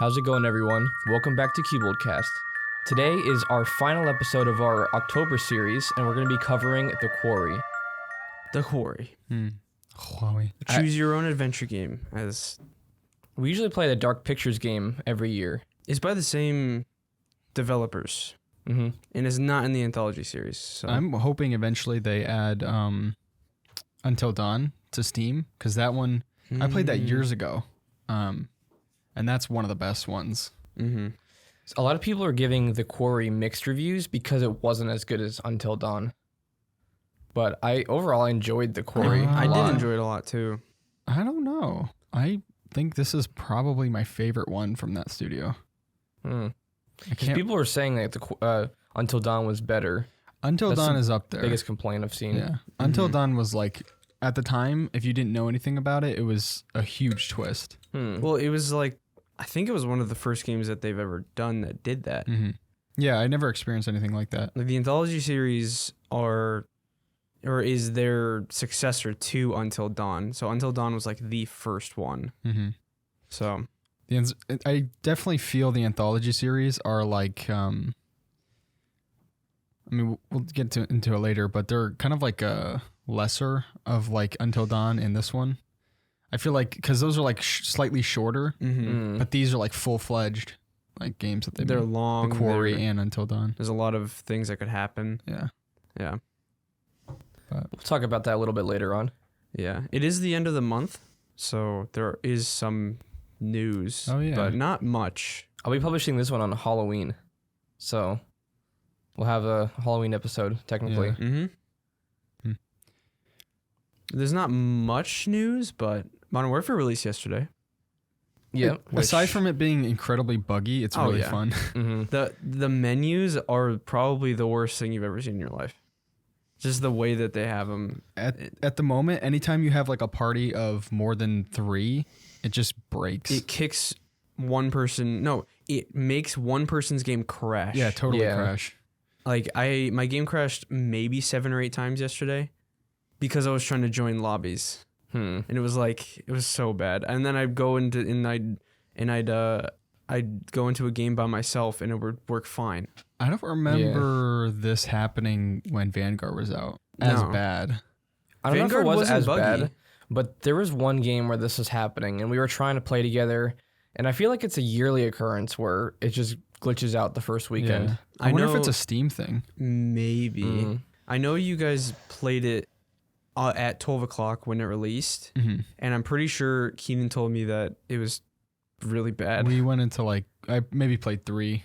How's it going, everyone? Welcome back to CuboldCast. Today is our final episode of our October series, and we're going to be covering The Quarry. The Quarry. Chloe. Choose your own adventure game. We usually play the Dark Pictures game every year. It's by the same developers, and is not in the anthology series. So. I'm hoping eventually they add Until Dawn to Steam, because that one, I played that years ago, and that's one of the best ones. A lot of people are giving The Quarry mixed reviews because it wasn't as good as Until Dawn. But I overall enjoyed The Quarry. I did enjoy it a lot too. I don't know. I think this is probably my favorite one from that studio. Because people are saying that the Until Dawn was better. Until That's Dawn the is up there. Biggest complaint I've seen. Yeah. Until Dawn was like, at the time, if you didn't know anything about it, it was a huge twist. Well, it was like, I think it was one of the first games that they've ever done that did that. Yeah, I never experienced anything like that. Like the anthology series is their successor to Until Dawn. So Until Dawn was like the first one. So I definitely feel the anthology series are like, I mean, we'll get into it later, but they're kind of like a lesser of like Until Dawn in this one. I feel like, because those are like slightly shorter, but these are like full-fledged like games that they're long. The Quarry and Until Dawn. There's a lot of things that could happen. Yeah. We'll talk about that a little bit later on. Yeah. It is the end of the month, so there is some news. Oh, yeah. But not much. I'll be publishing this one on Halloween. So we'll have a Halloween episode, technically. Yeah. There's not much news, but Modern Warfare released yesterday. Yeah. Aside from it being incredibly buggy, it's really fun. The menus are probably the worst thing you've ever seen in your life. Just the way that they have them. At the moment, anytime you have like a party of more than 3, it just breaks. It kicks one person. No, it makes one person's game crash. Yeah, totally crash. Like my game crashed maybe 7 or 8 times yesterday because I was trying to join lobbies. And it was so bad. And then I'd go into I'd go into a game by myself and it would work fine. I don't remember this happening when Vanguard was out as bad. I don't Vanguard know if it was as buggy. bad, but there was one game where this was happening, and we were trying to play together, and I feel like it's a yearly occurrence where it just glitches out the first weekend. Yeah. I wonder if it's a Steam thing. Maybe. I know you guys played it at 12 o'clock when it released, and I'm pretty sure Keenan told me that it was really bad. We went into like, I maybe played 3.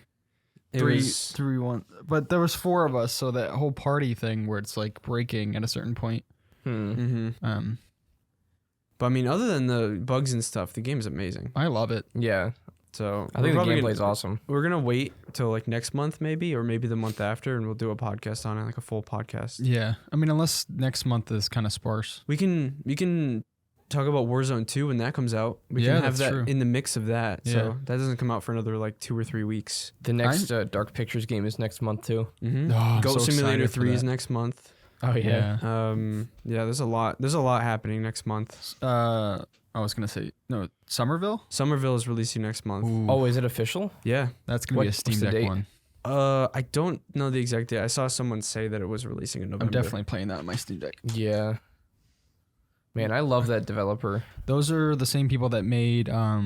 Three, 1. But there was 4 of us, so that whole party thing where it's like breaking at a certain point. But I mean, other than the bugs and stuff, the game is amazing. I love it. Yeah. So I think the gameplay is awesome. We're gonna wait till like next month, maybe, or maybe the month after, and we'll do a podcast on it, like a full podcast. Yeah, I mean, unless next month is kind of sparse. We can talk about Warzone 2 when that comes out. We can have that in the mix of that. Yeah. So that doesn't come out for another like 2 or 3 weeks. The next Dark Pictures game is next month too. Goat Simulator 3 is next month. Oh yeah. There's a lot happening next month. I was gonna say no. Somerville is releasing next month. Ooh. Oh, is it official? Yeah, that's gonna be a Steam Deck one. I don't know the exact date. I saw someone say that it was releasing in November. I'm definitely playing that on my Steam Deck. Yeah. Man, I love that developer. Those are the same people that made I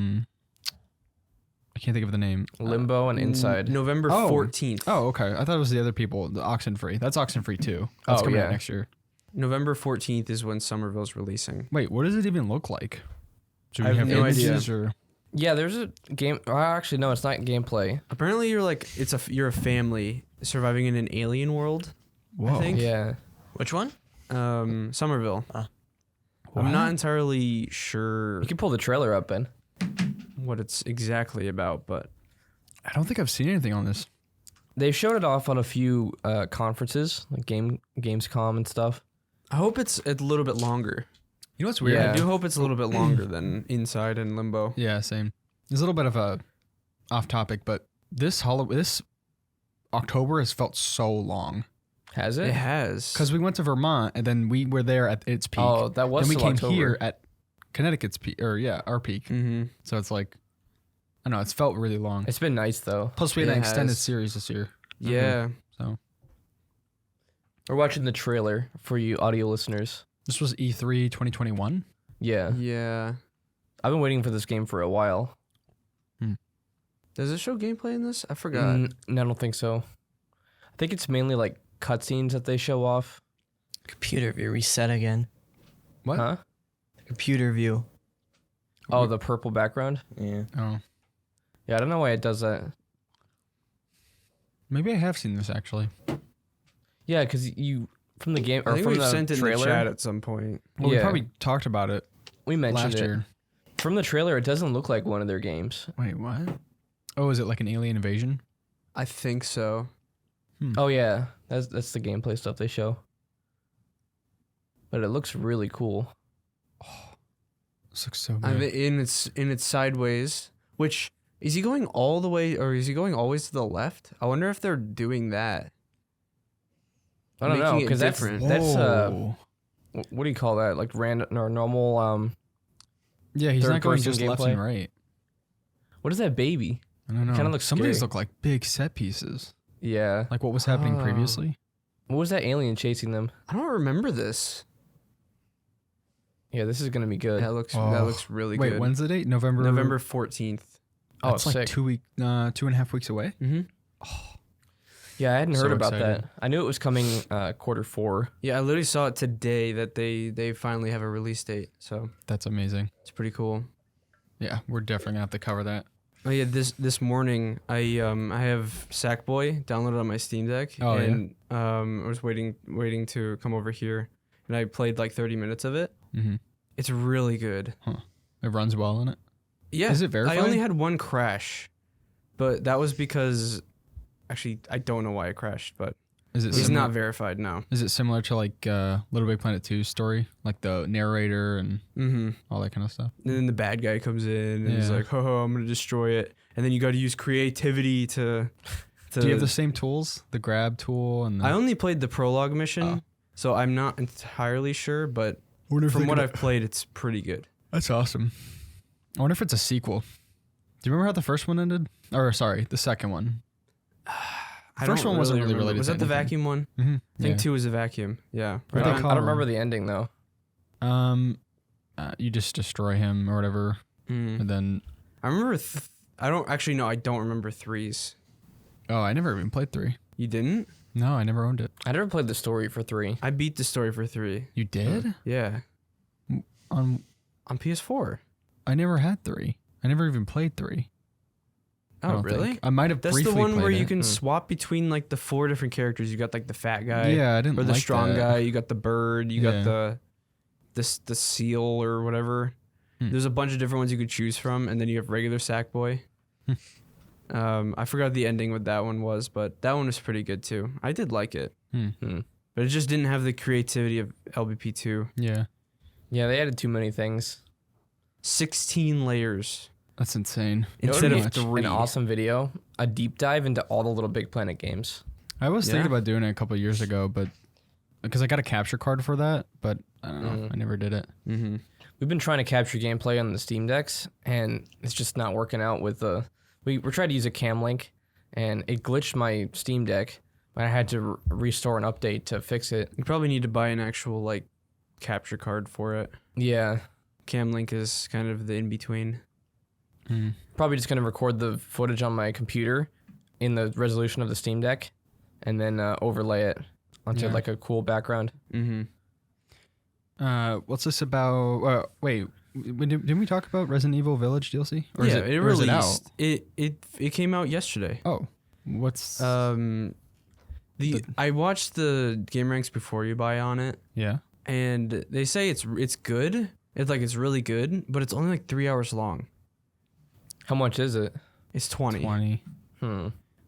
can't think of the name. Limbo and Inside. November 14th. Oh, okay. I thought it was the other people. The Oxenfree. That's Oxenfree 2. That's coming out next year. November 14th is when Somerville's releasing. Wait, what does it even look like? I have no idea. Yeah, there's a game. Actually, no, it's not gameplay. Apparently, you're a family surviving in an alien world. Whoa. I think. Yeah. Which one? Somerville. I'm not entirely sure You can pull the trailer up, Ben. what it's exactly about, but I don't think I've seen anything on this. They showed it off on a few conferences, like Gamescom and stuff. I hope it's a little bit longer. You know what's weird? Yeah. I do hope it's a little bit longer than Inside and Limbo. Yeah, same. There's a little bit of a off topic, but this October has felt so long. Has it? It has. Because we went to Vermont and then we were there at its peak. Oh, that was Then we still came October. here at Connecticut's peak, or our peak. Mm-hmm. So it's like I know it's felt really long. It's been nice though. Plus, we had It an extended has. series this year. Yeah. So We're watching the trailer for you audio listeners. this was E3 2021. Yeah. Yeah. I've been waiting for this game for a while. Does it show gameplay in this? I forgot. No, I don't think so. I think it's mainly like cutscenes that they show off. Computer view reset again. What? Huh? Computer view. Oh, the purple background? Yeah. Oh, Yeah, I don't know why it does that. maybe I have seen this actually. Yeah, because you, from the game, I or think from we've the sent it in trailer, the chat at some point. Well, we Yeah. probably talked about it we mentioned last it. year. From the trailer, it doesn't look like one of their games. Wait, what? Oh, is it like an alien invasion? I think so. Oh yeah, that's the gameplay stuff they show. But it looks really cool. This looks so I good. mean, in its sideways. Which is he going all the way, or is he going always to the left? I wonder if they're doing that. I don't know, Making it because that's different. Whoa. what do you call that? Like random or normal? Yeah, he's not going third-person just left and right. What is that baby? I don't know. Kinda looks Some of these scary. look like big set pieces, Yeah. like what was happening Oh. previously. What was that alien chasing them? I don't remember this. Yeah, this is gonna be good. That looks Oh. really Wait, good. when's the date? November 14th. Oh, That's like sick. 2.5 weeks away. Mm-hmm. Yeah, I hadn't So heard about excited. that. I knew it was coming Q4. Yeah, I literally saw it today that they finally have a release date. So That's amazing. it's pretty cool. Yeah, we're definitely gonna have to cover that. Oh yeah, this morning I have Sackboy downloaded on my Steam Deck, Oh, yeah? and I was waiting to come over here, and I played like 30 minutes of it. Mm-hmm. It's really good. It runs well in it. Yeah, Is it I verified? only had one crash, but that was because actually I don't know why it crashed, but Is it? it's Similar, not verified now. Is it similar to like Little Big Planet 2's story, like the narrator and Mm-hmm. all that kind of stuff? And then the bad guy comes in and he's Yeah. like, "Ho, I'm gonna destroy it," and then you got to use creativity to. Do you have the same tools? The grab tool and the I only played the prologue mission, Oh. so I'm not entirely sure, but wonder if from they what could- I've played, it's pretty good. That's awesome. I wonder if it's a sequel. Do you remember how the first one ended? Or sorry, the second one. I First don't one wasn't really remember. related Was to that the anything. vacuum one? Mm-hmm. I think 2 was a vacuum. Yeah. What I do they don't, call I don't remember him? the ending though. You just destroy him or whatever, and then I remember. I don't actually know. I don't remember 3s. oh, I never even played 3. You didn't? No, I never owned it. I never played the story for 3. I beat the story for 3. You did? Yeah, On on PS4. I never had 3. I never even played 3. I Oh, don't really? think. I might have That's briefly the one where played you it. can swap between like the 4 different characters. You got like the fat guy, Yeah, I didn't or the like strong that. guy. You got the bird. You Yeah. got the seal or whatever. Hmm. There's a bunch of different ones you could choose from, and then you have regular Sackboy. I forgot the ending what that one was, but that one was pretty good too. I did like it, but it just didn't have the creativity of LBP2. Yeah, Yeah, they added too many things. 16 layers that's insane. instead Too of much. 3. An awesome video, a deep dive into all the Little Big Planet games. I was Yeah. thinking about doing it a couple of years ago, but because I got a capture card for that, but I don't know. I never did it. Mm-hmm. We've been trying to capture gameplay on the Steam Decks, and it's just not working out with the. We're trying to use a cam link, and it glitched my Steam Deck. I had to restore an update to fix it. You probably need to buy an actual like capture card for it. Yeah, Camlink is kind of the in between. probably just gonna record the footage on my computer in the resolution of the Steam Deck, and then overlay it onto Yeah. like a cool background. Mm-hmm. What's this about? Wait, didn't we talk about Resident Evil Village DLC? Or Yeah, is it or is released. it out? It came out yesterday. Oh, what's I watched the game ranks before you buy on it, yeah? and they say it's good. It's really good, but it's only like 3 hours long. How much is it? It's 20. 20.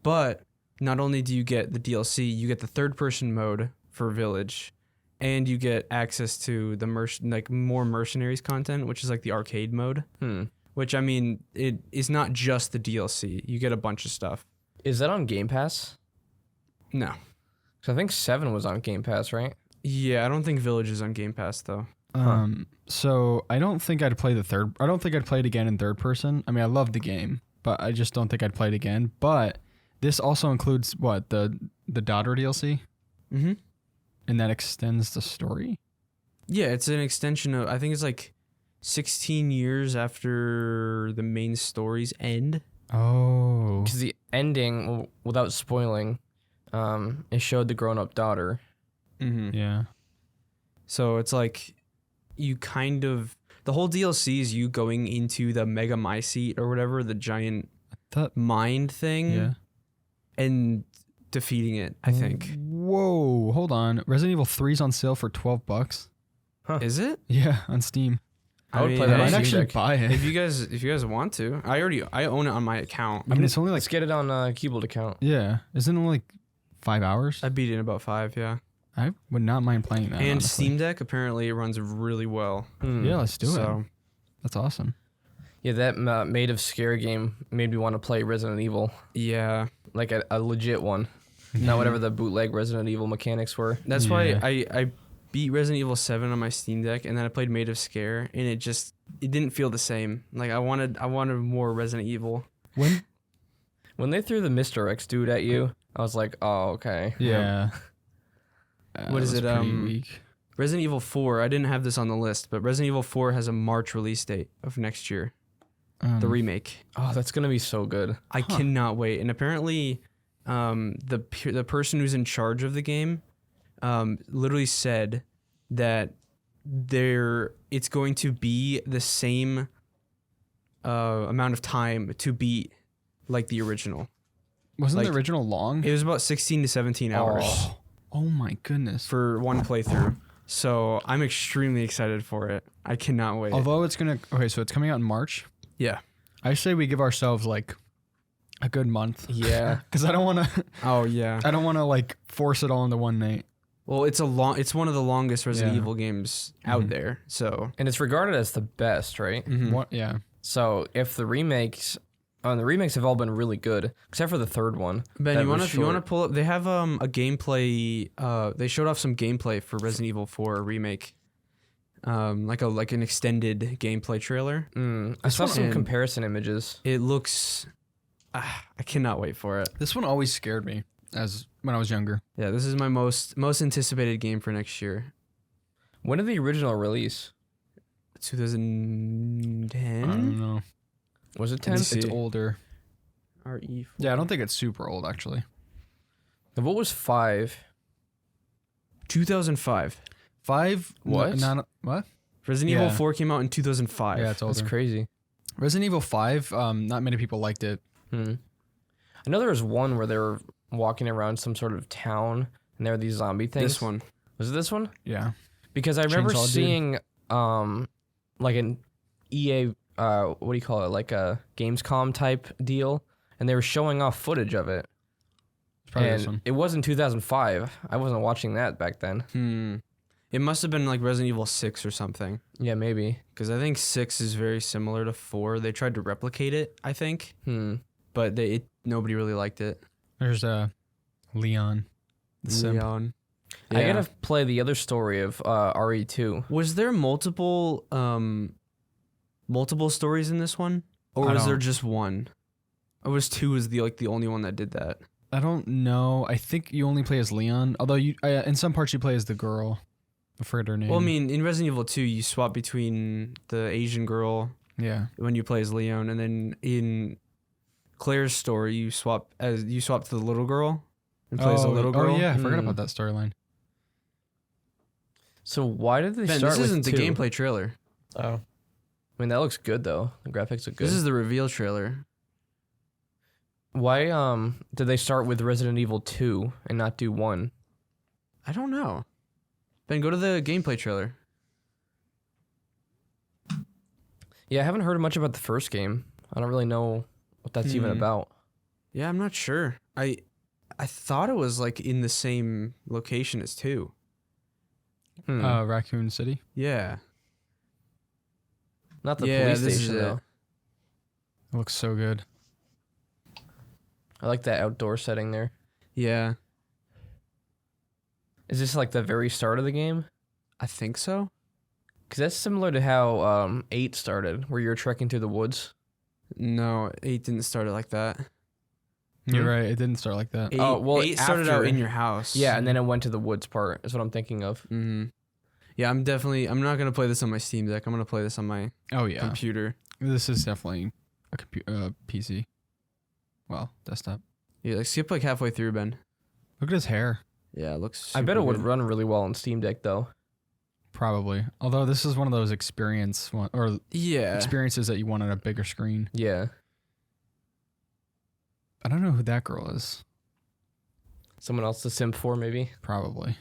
But not only do you get the DLC, you get the third person mode for Village, and you get access to the more mercenaries content, which is like the arcade mode. Which I mean, it is not just the DLC. You get a bunch of stuff. Is that on Game Pass? No. 'Cause I think 7 was on Game Pass, right? Yeah, I don't think Village is on Game Pass though. So I don't think I'd play I don't think I'd play it again in third person. I mean, I love the game, but I just don't think I'd play it again. But this also includes what the daughter DLC, Mm-hmm. and that extends the story. Yeah, it's an extension of. I think it's like 16 years after the main story's end. Oh, Because the ending, without spoiling, it showed the grown-up daughter. Mm-hmm. yeah. So it's like you kind of the whole DLC is you going into the Mega Mycete or whatever, the giant mind thing, Yeah. and defeating it. I think. Whoa, hold on. Resident Evil 3's on sale for $12. Is it? Yeah, on Steam. I would play that I on might Steam actually Deck. buy it. If you guys want to, I own it on my account. I mean, it's only like Let's get it on Cubold account. yeah. Isn't it only like 5 hours? I beat it in about 5. Yeah. I would not mind playing that. And honestly. Steam Deck apparently it runs really well. Yeah, let's do So it. That's awesome. Yeah, that Made of Scare game made me want to play Resident Evil, yeah, like a legit one, not whatever the bootleg Resident Evil mechanics were. that's Yeah. why I beat Resident Evil 7 on my Steam Deck, and then I played Made of Scare, and it didn't feel the same. Like I wanted more Resident Evil. When they threw the Mr. X dude at you, I was like, oh, okay. Yeah. What is that's it, pretty weak. Resident Evil 4. I didn't have this on the list, but Resident Evil 4 has a March release date of next year. The remake. Oh, that's going to be so good. I cannot wait. And apparently, the person who's in charge of the game, literally said that it's going to be the same amount of time to beat like the original. Wasn't like- the original long? It was about 16 to 17 hours Oh my goodness. for one playthrough. So I'm extremely excited for it. I cannot wait. Although it's gonna so it's coming out in March. Yeah. I say we give ourselves like a good month. Yeah. Because I don't want to. Oh yeah. I don't want to like force it all into one night. Well, it's one of the longest Resident Yeah. Evil games out there. So And it's regarded as the best, right? What? Yeah. So if the remakes have all been really good, except for the third one. Ben, that you was want to short. pull up? They have a gameplay. They showed off some gameplay for Resident Evil 4 remake. Like an extended gameplay trailer. I saw some one- comparison images. It looks. I cannot wait for it. This one always scared me as when I was younger. Yeah, this is my most anticipated game for next year. When did the original release? 2010. I don't know. Was it 10? Let's see. It's older. RE4. Yeah, I don't think it's super old actually. What was 5? 2005. 5. What? What? Resident Evil Yeah. 4 came out in 2005. Yeah, it's older. That's crazy. Resident Evil 5. Not many people liked it. I know there was one where they were walking around some sort of town and there were these zombie things. This one. Was it this one? Yeah. Because I remember Chainsaw Dude. seeing like an EA what do you call it? Like a Gamescom type deal, and they were showing off footage of it. It's probably And this one. it was in 2005. I wasn't watching that back then. It must have been like Resident Evil 6 or something. Yeah, maybe. Because I think 6 is very similar to 4. They tried to replicate it, I think. But nobody really liked it. There's Leon. The simp. Leon. I gotta play the other story of RE2. Was there multiple stories in this one? Or I was there don't- just one? Or was 2 is the only one that did that? I don't know. I think you only play as Leon. Although you in some parts you play as the girl. I forget her name. Well, I mean, in Resident Evil 2, you swap between the Asian girl yeah. when you play as Leon, and then in Claire's story, you swap to the little girl and play as the little girl. Oh yeah, I forgot about that storyline. So why did they Ben, start this with isn't the 2? gameplay trailer. Oh. I mean, that looks good though. The graphics look good. This is the reveal trailer. Why did they start with Resident Evil 2 and not do 1? I don't know. Ben, go to the gameplay trailer. Yeah, I haven't heard much about the first game. I don't really know what that's even about. Yeah, I'm not sure. I thought it was like in the same location as 2. Raccoon City. Yeah. Not the Yeah, police this is station it. though. It looks so good. I like that outdoor setting there. Yeah. Is this like the very start of the game? I think so. Because that's similar to how 8 started, where you're trekking through the woods. No, 8 didn't start it like that. You're right. It didn't start like that. 8, Oh, well, 8 started out after- in your house. Yeah, and then it went to the woods part. Is what I'm thinking of. Mm-hmm. Yeah, I'm not gonna play this on my Steam Deck. I'm gonna play this on my Oh yeah. computer. This is definitely a PC. Well, desktop. Yeah, like skip like halfway through, Ben. Look at his hair. Yeah, it looks. I bet it super would good. run really well on Steam Deck though. Probably. Although this is one of those experiences that you want on a bigger screen. Yeah. I don't know who that girl is. Someone else to simp for maybe. Probably.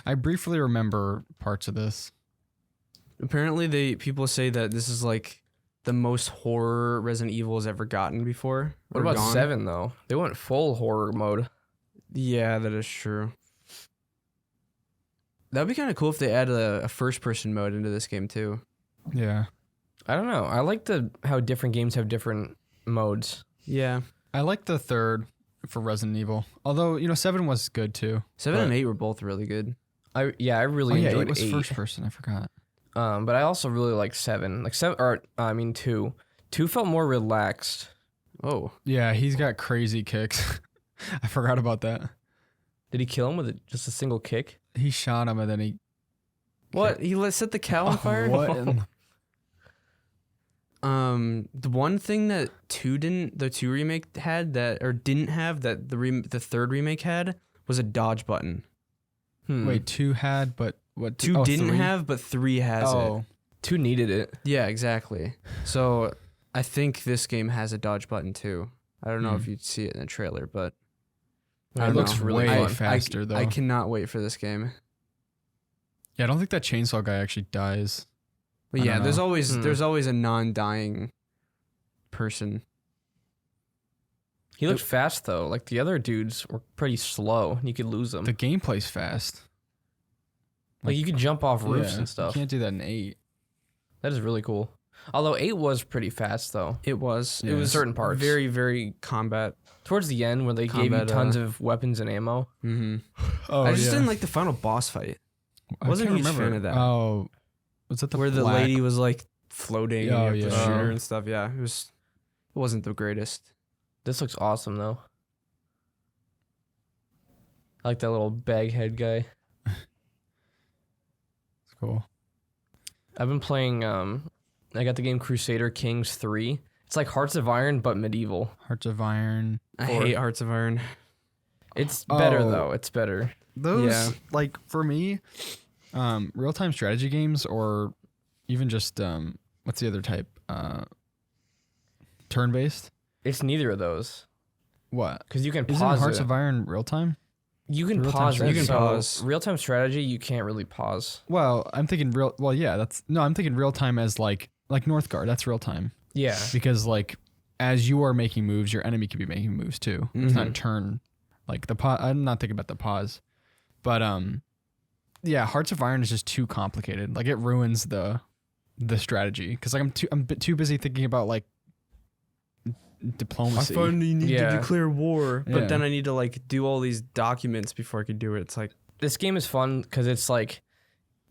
I briefly remember parts of this. Apparently, people say that this is like the most horror Resident Evil has ever gotten before. What or about gone. 7 though? They went full horror mode. Yeah, that is true. That'd be kind of cool if they add a first-person mode into this game too. Yeah. I don't know. I like how different games have different modes. Yeah, I like the third for Resident Evil. Although, 7 was good too. 7 and But- 8 were both really good. I really Oh yeah, enjoyed 8 was 8. first person. I forgot. But I also really like 7. Like 7, or I mean 2. 2 felt more relaxed. Oh, Yeah, he's got crazy kicks. I forgot about that. Did he kill him with just a single kick? He shot him and then he... what? He set the cow on fire? What? in- The one thing that the 2 remake had didn't have that the third remake had was a dodge button. Wait, 2 had, but what? 2 oh, didn't 3? have, but 3 has it. Oh, 2 needed it. Yeah, exactly. So I think this game has a dodge button too. I don't know if you'd see it in the trailer, but I It don't looks know. really way fun. faster though. I cannot wait for this game. Yeah, I don't think that chainsaw guy actually dies. But I yeah, don't there's know. always a non-dying person. He looked fast though. Like the other dudes were pretty slow. You could lose them. The gameplay's fast. Like you could jump off roofs Yeah, and stuff. You can't do that in 8. That is really cool. Although 8 was pretty fast though. It was. Yeah. It was Certain parts. very, very combat. Towards the end when they gave you Combat, tons of weapons and ammo. Mm-hmm. Oh, I just didn't like the final boss fight. Wasn't a huge fan of that. Oh, was that the where the black- lady was like floating Oh, and you have to yeah. shoot her Oh. and stuff. Yeah, it wasn't the greatest. This looks awesome though. I like that little bag head guy. It's cool. I've been playing I got the game Crusader Kings 3. It's like Hearts of Iron but medieval. Hearts of Iron. I hate Hearts of Iron. It's better Oh. though. It's better. Those Yeah. like for me, real-time strategy games or even just what's the other type? Turn-based. It's neither of those What? because you can Isn't pause Hearts it. of Iron real-time? You can real-time pause it. strategy? You can so pause. Real-time strategy, you can't really pause. Well, I'm thinking Well, yeah, I'm thinking real-time as like Northgard. That's real-time Yeah. because like as you are making moves, your enemy could be making moves too. It's not Mhm. turn. Like the pause. I'm not thinking about the pause, but yeah, Hearts of Iron is just too complicated. Like it ruins the strategy because like I'm too busy thinking about like diplomacy. need Yeah. to declare war, Yeah. but then I need to like do all these documents before I could do it. It's like This game is fun because it's like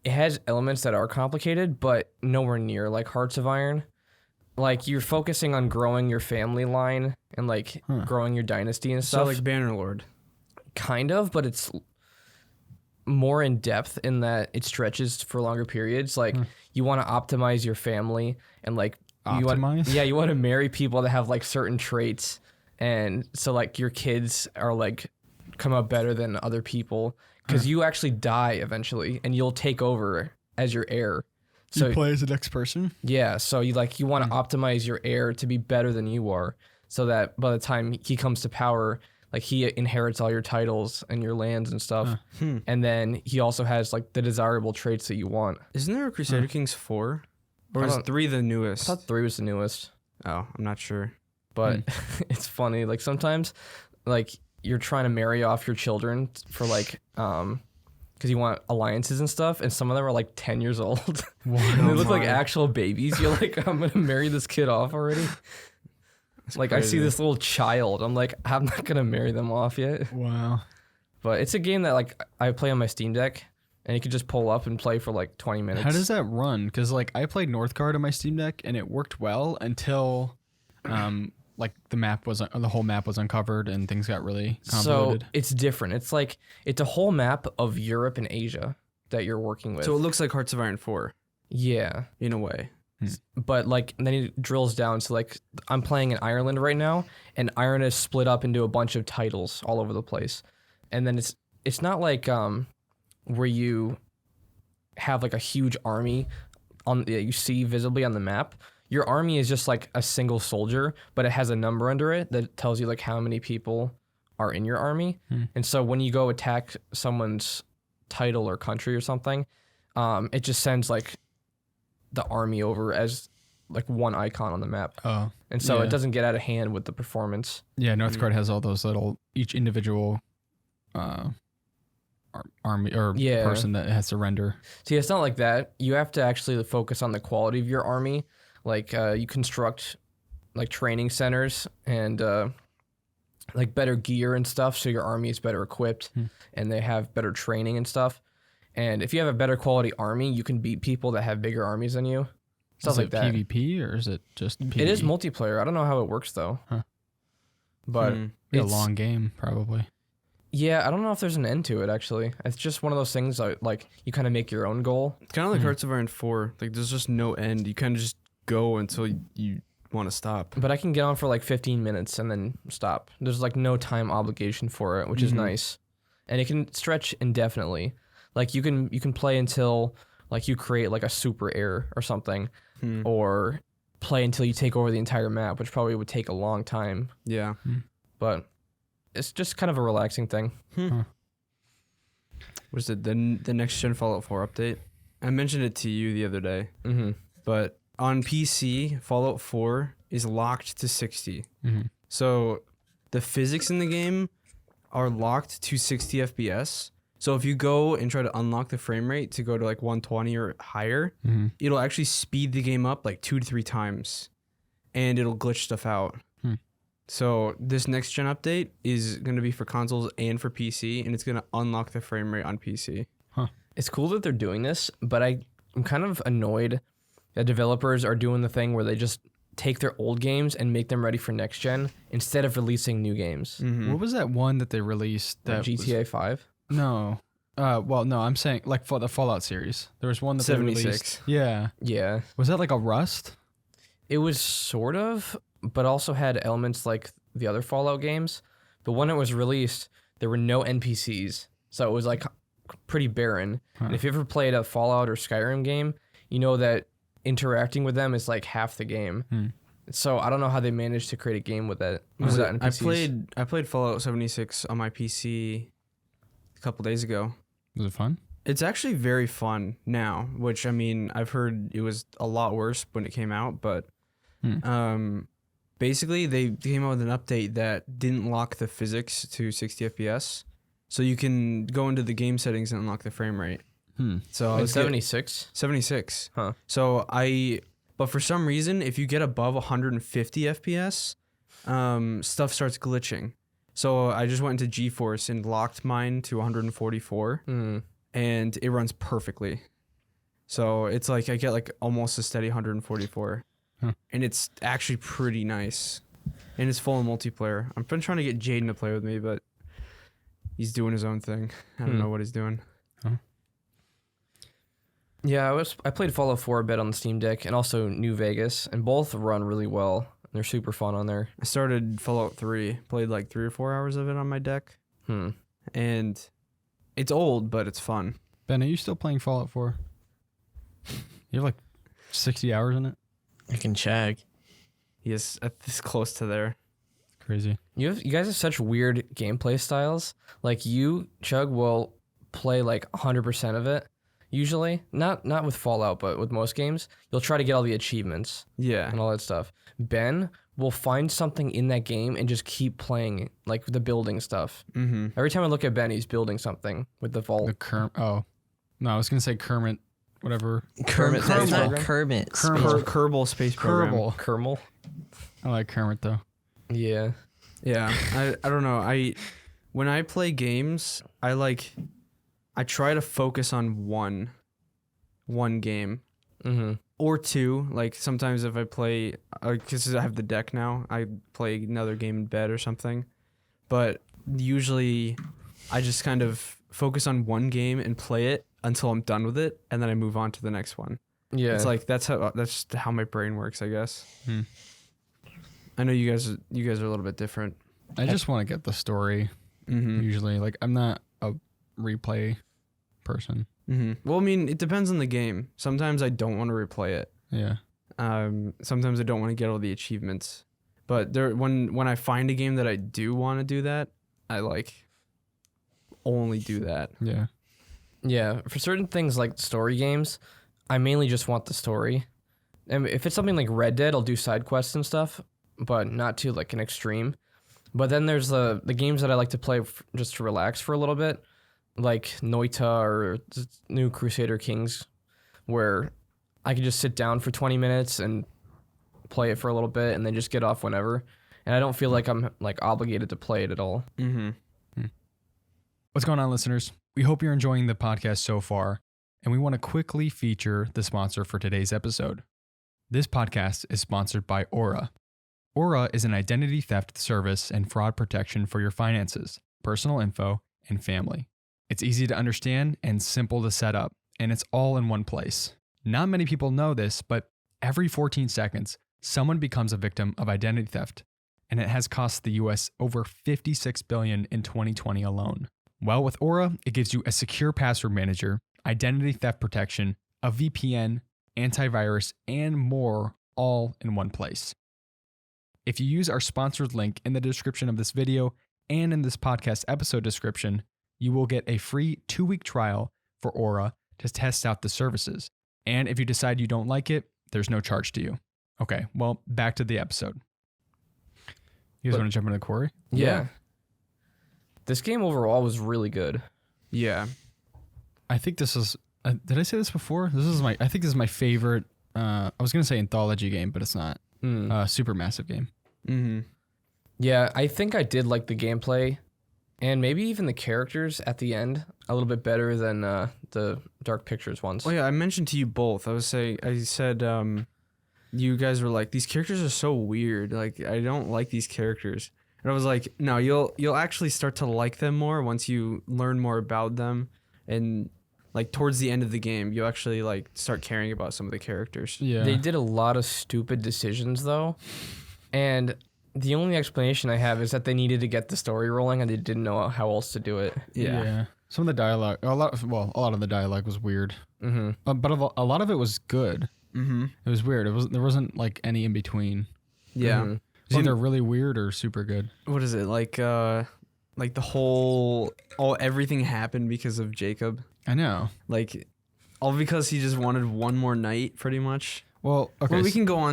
it has elements that are complicated, but nowhere near like Hearts of Iron. Like you're focusing on growing your family line and like growing your dynasty and so stuff. like Bannerlord. Kind of, but it's more in depth in that it stretches for longer periods. Like you want to optimize your family and like you want, Optimize? yeah, you want to marry people that have like certain traits, and so like your kids are like come out better than other people because you actually die eventually and you'll take over as your heir. So you play as the next person. yeah, so you want to optimize your heir to be better than you are, so that by the time he comes to power, like he inherits all your titles and your lands and stuff, and then he also has like the desirable traits that you want. Isn't there a Crusader Kings 4? Or I is don't- 3 the I newest? thought 3 was the newest, Oh, I'm not sure. but it's funny. Like sometimes, like you're trying to marry off your children for like because you want alliances and stuff, and some of them are like 10 years old. And they look like actual babies. You're like, I'm gonna marry this kid off already. Like I see crazy. this little child, I'm like, I'm not gonna marry them off yet. Wow. But it's a game that like I play on my Steam Deck, and you could just pull up and play for like 20 minutes. How does that run? Because like I played Northgard on my Steam Deck and it worked well until like the whole map was uncovered and things got really So convoluted. it's different. It's like it's a whole map of Europe and Asia that you're working with. So it looks like Hearts of Iron 4 yeah. in a way. But like then it drills down. So like I'm playing in Ireland right now, and Ireland is split up into a bunch of titles all over the place. And then it's not like where you have like a huge army that you see visibly on the map. Your army is just like a single soldier, but it has a number under it that tells you like how many people are in your army. And so when you go attack someone's title or country or something, it just sends like the army over as like one icon on the map. Oh, And so yeah. it doesn't get out of hand with the performance. Yeah, Northgard has all those each individual army or Yeah. person that has to render. See, it's not like that. You have to actually focus on the quality of your army. Like you construct like training centers and like better gear and stuff, so your army is better equipped and they have better training and stuff. And if you have a better quality army, you can beat people that have bigger armies than you. Stuff Is like it that. PvP or is it just PvE? It is multiplayer. I don't know how it works though. Huh. But Be a it's- long game probably. Yeah, I don't know if there's an end to it actually. It's just one of those things like you kind of make your own goal. It's kind of like Hearts of Iron 4. Like there's just no end. You kind of just go until you want to stop. But I can get on for like 15 minutes and then stop. There's like no time obligation for it, which is nice. And it can stretch indefinitely. Like you can play until like you create like a super air or something, or play until you take over the entire map, which probably would take a long time. Yeah. But it's just kind of a relaxing thing. What is it? The next gen Fallout 4 update? I mentioned it to you the other day, but on PC, Fallout 4 is locked to 60. So the physics in the game are locked to 60 FPS. So if you go and try to unlock the frame rate to go to like 120 or higher, it'll actually speed the game up like 2 to 3 times, and it'll glitch stuff out. So this next gen update is going to be for consoles and for PC, and it's going to unlock the frame rate on PC. It's cool that they're doing this, but I'm kind of annoyed that developers are doing the thing where they just take their old games and make them ready for next gen instead of releasing new games. What was that one that they released? That GTA 5? No. Well, no, I'm saying like for the Fallout series. There was one that they 76. released. Yeah. Yeah. Was that like a Rust? It was sort of, but also had elements like the other Fallout games. But when it was released, there were no NPCs. So it was like pretty barren. And if you ever played a Fallout or Skyrim game, you know that interacting with them is like half the game. So I don't know how they managed to create a game with that. Without NPCs. I played Fallout 76 on my PC a couple days ago. Was it fun? It's actually very fun now, which I mean, I've heard it was a lot worse when it came out, but basically they came out with an update that didn't lock the physics to 60 FPS. So you can go into the game settings and unlock the frame rate. So I was 76? 76. Huh. So but for some reason, if you get above 150 FPS, stuff starts glitching. So I just went into GeForce and locked mine to 144, and it runs perfectly. So it's like I get like almost a steady 144, and it's actually pretty nice, and it's full of multiplayer. I've been trying to get Jaden to play with me, but he's doing his own thing. I don't know what he's doing. Yeah, I played Fallout 4 a bit on the Steam Deck and also New Vegas, and both run really well. They're super fun on there. I started Fallout 3, played like 3 or 4 hours of it on my deck, and it's old, but it's fun. Ben, are you still playing Fallout 4? You have like 60 hours in it? I can check. Yes, this close to there. Crazy. You guys have such weird gameplay styles. Like you, Chug, will play like 100% of it. Usually, not with Fallout, but with most games, you'll try to get all the achievements Yeah. and all that stuff. Ben will find something in that game and just keep playing, like the building stuff. Every time I look at Ben, he's building something with the vault. Oh. No, I was going to say Kermit, whatever. Kermit. Space That's not Program? Kermit. Kerbal Space Program. Kerbal. I like Kermit though. Yeah. Yeah. I don't know. When I play games, I try to focus on one game or two. Like sometimes if I play, because I have the deck now, I play another game in bed or something. But usually I just kind of focus on one game and play it until I'm done with it, and then I move on to the next one. Yeah. It's like that's just how my brain works, I guess. I know you guys are a little bit different. I just want to get the story. Usually, like I'm not a replay person. Well, I mean, it depends on the game. Sometimes I don't want to replay it. Yeah. Sometimes I don't want to get all the achievements. But when I find a game that I do want to do that, I like only do that. Yeah. Yeah, for certain things like story games, I mainly just want the story. And if it's something like Red Dead, I'll do side quests and stuff, but not to like an extreme. But then there's the games that I like to play just to relax for a little bit, like Noita or the new Crusader Kings, where I can just sit down for 20 minutes and play it for a little bit and then just get off whenever. And I don't feel like I'm like obligated to play it at all. What's going on, listeners? We hope you're enjoying the podcast so far, and we want to quickly feature the sponsor for today's episode. This podcast is sponsored by Aura. Aura is an identity theft service and fraud protection for your finances, personal info, and family. It's easy to understand and simple to set up, and it's all in one place. Not many people know this, but every 14 seconds, someone becomes a victim of identity theft, and it has cost the US over $56 billion in 2020 alone. Well, with Aura, it gives you a secure password manager, identity theft protection, a VPN, antivirus, and more all in one place. If you use our sponsored link in the description of this video and in this podcast episode description, you will get a free 2-week trial for Aura to test out the services. And if you decide you don't like it, there's no charge to you. Okay, well, back to the episode. You guys want to jump into Quarry? Yeah. This game overall was really good. Yeah. I think this is. Did I say this before? I think this is my favorite. I was gonna say anthology game, but it's not. Super massive game. Yeah, I think I did like the gameplay, and maybe even the characters at the end a little bit better than the Dark Pictures ones. Oh yeah, I mentioned to you both. I said you guys were like, these characters are so weird. Like I don't like these characters. And I was like, no, you'll actually start to like them more once you learn more about them, and like towards the end of the game, you actually like start caring about some of the characters. Yeah. They did a lot of stupid decisions though, and the only explanation I have is that they needed to get the story rolling and they didn't know how else to do it. Yeah. Some of the dialogue, a lot of the dialogue was weird. But a lot of it was good. It was weird. There wasn't like any in between. Yeah. It's either really weird or super good. What is it like the whole everything happened because of Jacob? I know. Like all because he just wanted one more night, pretty much. Well, okay. Well, we can go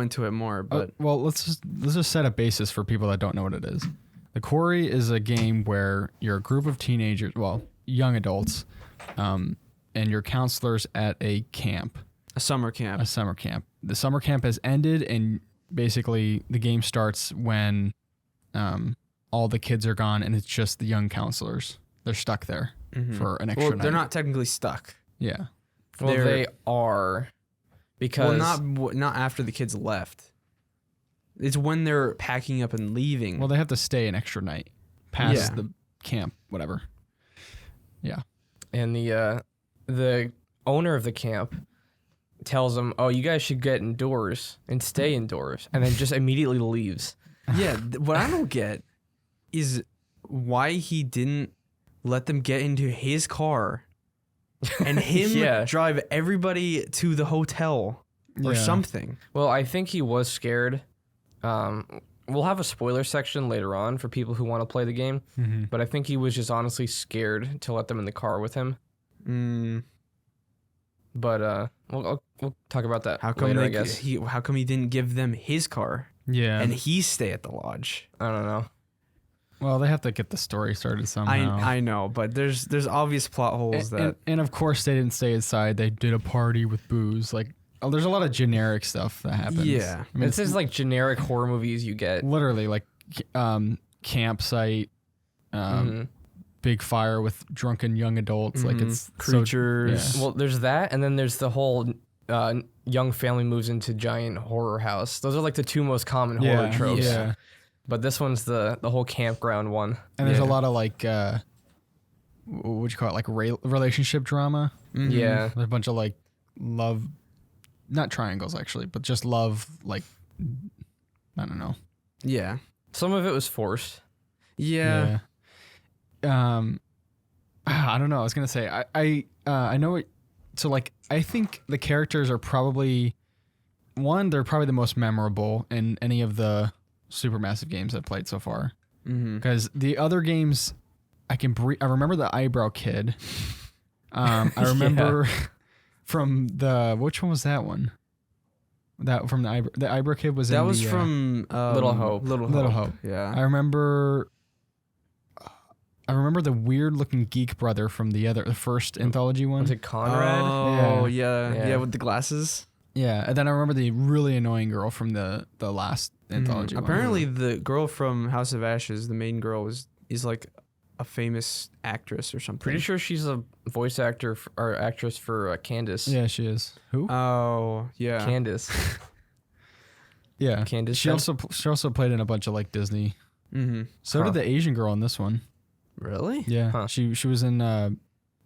into it more, but let's just set a basis for people that don't know what it is. The Quarry is a game where you're a group of teenagers, young adults, and you're counselors at a camp. a summer camp. A summer camp. The summer camp has ended, and basically the game starts when all the kids are gone, and it's just the young counselors. They're stuck there for an extra night. They're not technically stuck. Yeah. Well, they are, because not after the kids left. It's when they're packing up and leaving. Well, they have to stay an extra night past the camp, whatever. Yeah. And the owner of the camp tells them, "Oh, you guys should get indoors and stay indoors," and then just immediately leaves. Yeah, what I don't get is why he didn't let them get into his car and him drive everybody to the hotel or something. Well, I think he was scared. We'll have a spoiler section later on for people who want to play the game, but I think he was just honestly scared to let them in the car with him. But we'll talk about that later, I guess. How come he didn't give them his car? Yeah. And he stay at the lodge? I don't know. Well, they have to get the story started somehow. I know, but there's obvious plot holes and of course they didn't stay inside. They did a party with booze. Like, there's a lot of generic stuff that happens. Yeah. I mean, This is like generic horror movies you get. Literally, like campsite, big fire with drunken young adults. Like, it's creatures. So, Well, there's that, and then there's the whole young family moves into giant horror house. Those are like the two most common horror tropes. Yeah. But this one's the whole campground one. And there's a lot of like, what would you call it? Like relationship drama. Mm-hmm. Yeah. There's a bunch of like love, not triangles actually, but just love. Like, I don't know. Yeah. Some of it was forced. Yeah. I don't know. I was gonna say I know it. So like I think the characters are probably they're probably the most memorable in any of the Supermassive games I've played so far. Because the other games, I remember the eyebrow kid. I remember from which one was that one? That from the eyebrow kid was that was from Little Hope. Little Hope. Yeah. I remember the weird looking geek brother from the first anthology one. Was it Conrad? Oh yeah. Yeah. With the glasses. Yeah, and then I remember the really annoying girl from the last anthology one. Apparently, the girl from House of Ashes, the main girl, is like a famous actress or something. Pretty sure she's a voice actor or actress for Candace. Yeah, she is. Who? Oh yeah. Candace. Yeah, Candace. She also played in a bunch of like Disney. Mm-hmm. So did the Asian girl in this one. Really? Yeah, Huh. she was in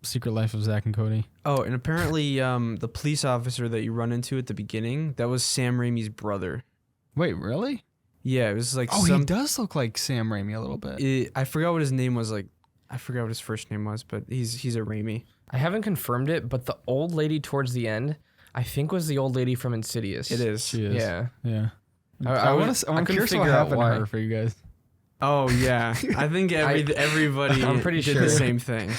Secret Life of Zack and Cody. Oh, and apparently, the police officer that you run into at the beginning, that was Sam Raimi's brother. Wait, really? Yeah, it was like He does look like Sam Raimi a little bit. I forgot what his name was. Like, I forgot what his first name was, but he's a Raimi. I haven't confirmed it, but the old lady towards the end, I think was the old lady from Insidious. It is. She is. Yeah. Yeah. I'm I'm curious what happened to her for you guys. Oh yeah, I think everybody I'm pretty did sure. the same thing.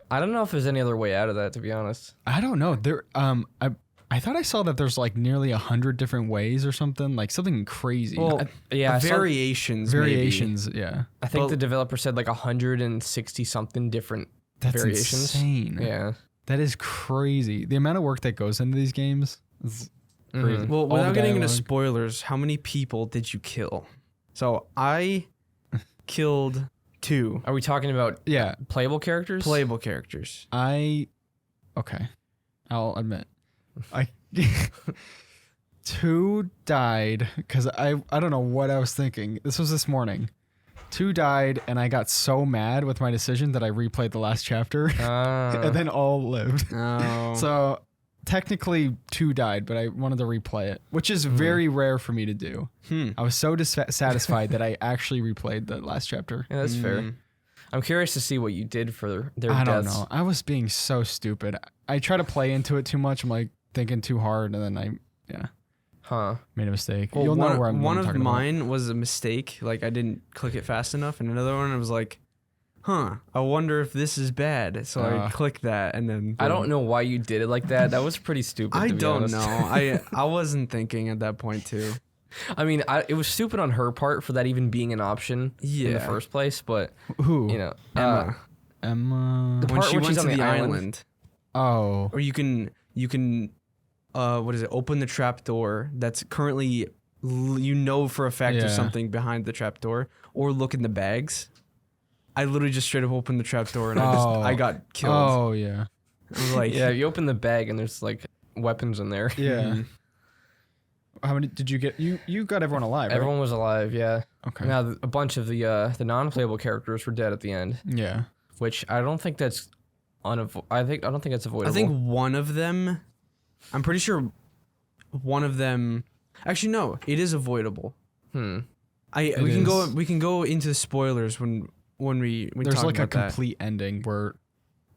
I don't know if there's any other way out of that, to be honest. I don't know. I thought I saw that there's like nearly 100 different ways or something, like something crazy. Well, Yeah, variations. Variations, yeah. I think the developer said like 160 something different That's variations. insane. Yeah. That is crazy. The amount of work that goes into these games is crazy. Well, All the without getting into dialogue. spoilers, how many people did you kill? So I killed 2 Are we talking about Yeah, playable characters? playable characters. okay. I'll admit. 2 died because I don't know what I was thinking. This was this morning. 2 died and I got so mad with my decision that I replayed the last chapter and then all lived. Oh. So technically 2 died, but I wanted to replay it, which is very rare for me to do. I was so dissatisfied that I actually replayed the last chapter. Yeah, that's fair. I'm curious to see what you did for their I don't deaths. know. I was being so stupid. I try to play into it too much. I'm like thinking too hard, and then I made a mistake. Well, You'll know where I'm one of talking about. mine was a mistake. Like I didn't click it fast enough, and another one I was like, I wonder if this is bad. So I clicked that, and then I don't know why you did it like that. That was pretty stupid. I to be don't honest. know. I wasn't thinking at that point too. I mean, it was stupid on her part for that even being an option in the Yeah. first place. But Who? you know, Emma. Emma. The When part she where went she's to on the the island. island, Oh. or you can what is it? Open the trap door that's currently for a fact Yeah. there's something behind the trap door, or look in the bags. I literally just straight up opened the trap door and I got killed. Oh yeah. I was like, yeah, you open the bag and there's like weapons in there. Yeah. How many did you get? You got everyone alive, right? Everyone was alive. Yeah. Okay. Now a bunch of the non-playable characters were dead at the end, Yeah. which I don't think that's I don't think that's avoidable. I think one of them, I'm pretty sure one of them, actually no, it is avoidable. We can go into spoilers when we There's talk like a about that. complete ending where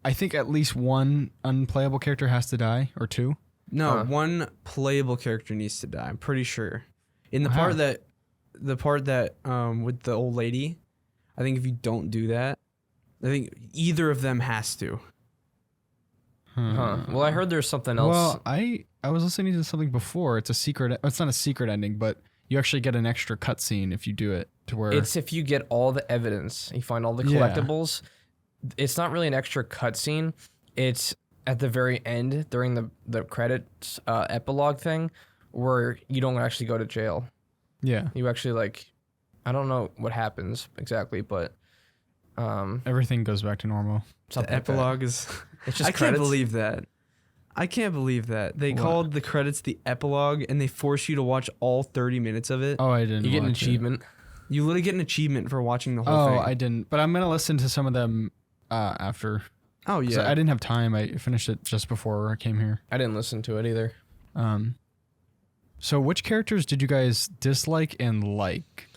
I think at least one unplayable character has to die, or 2. No, one playable character needs to die. I'm pretty sure. In the part that with the old lady, I think if you don't do that, I think either of them has to. Well, I heard there's something else. Well, I was listening to something before. It's a secret. It's not a secret ending, but you actually get an extra cutscene if you do it to where It's if you get all the evidence, you find all the Yeah. collectibles. It's not really an extra cutscene. It's at the very end during the credits epilogue thing, where you don't actually go to jail. yeah, You actually I don't know what happens exactly, but everything goes back to normal. The something like that. epilogue is. It's just I can't credits. believe that. I can't believe that. They called the credits the epilogue, and they force you to watch all 30 minutes of it. Oh, I didn't. You get an watch it. achievement. You literally get an achievement for watching the whole thing. Oh, I didn't. But I'm gonna listen to some of them after. Oh, yeah. I didn't have time. I finished it just before I came here. I didn't listen to it either. So which characters did you guys dislike and like?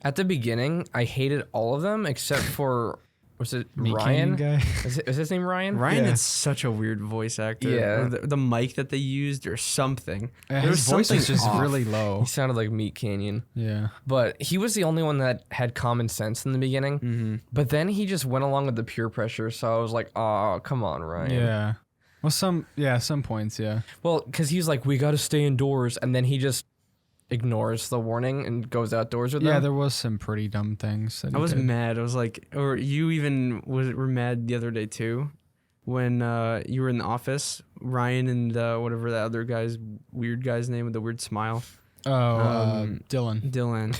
At the beginning, I hated all of them except for, was it Meat Ryan? Canyon guy. Is his name Ryan? Ryan Yeah. is such a weird voice actor. Yeah. Or the mic that they used or something. There was His voice something is just off. really low. He sounded like Meat Canyon. Yeah. But he was the only one that had common sense in the beginning. Mm-hmm. But then he just went along with the peer pressure. So I was like, oh, come on, Ryan. Yeah. Well, some points, yeah. Well, because he's like, we got to stay indoors. And then he just ignores the warning and goes outdoors with them. Yeah, there was some pretty dumb things. That I he was did. mad. I was like, or you even were mad the other day too, when you were in the office. Ryan and whatever that other weird guy's name with the weird smile, Oh, Dylan. Dylan.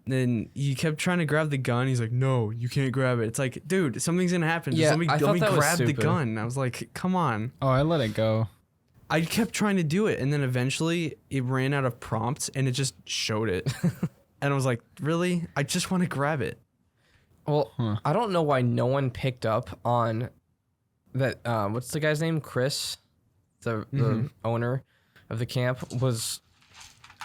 Then you kept trying to grab the gun. He's like, "No, you can't grab it." It's like, dude, something's gonna happen. Yeah, Just I let thought me that was grab the stupid. gun. I was like, come on. Oh, I let it go. I kept trying to do it, and then eventually it ran out of prompts, and it just showed it. And I was like, really? I just want to grab it. Well, Huh. I don't know why no one picked up on that. What's the guy's name? Chris, the owner of the camp, was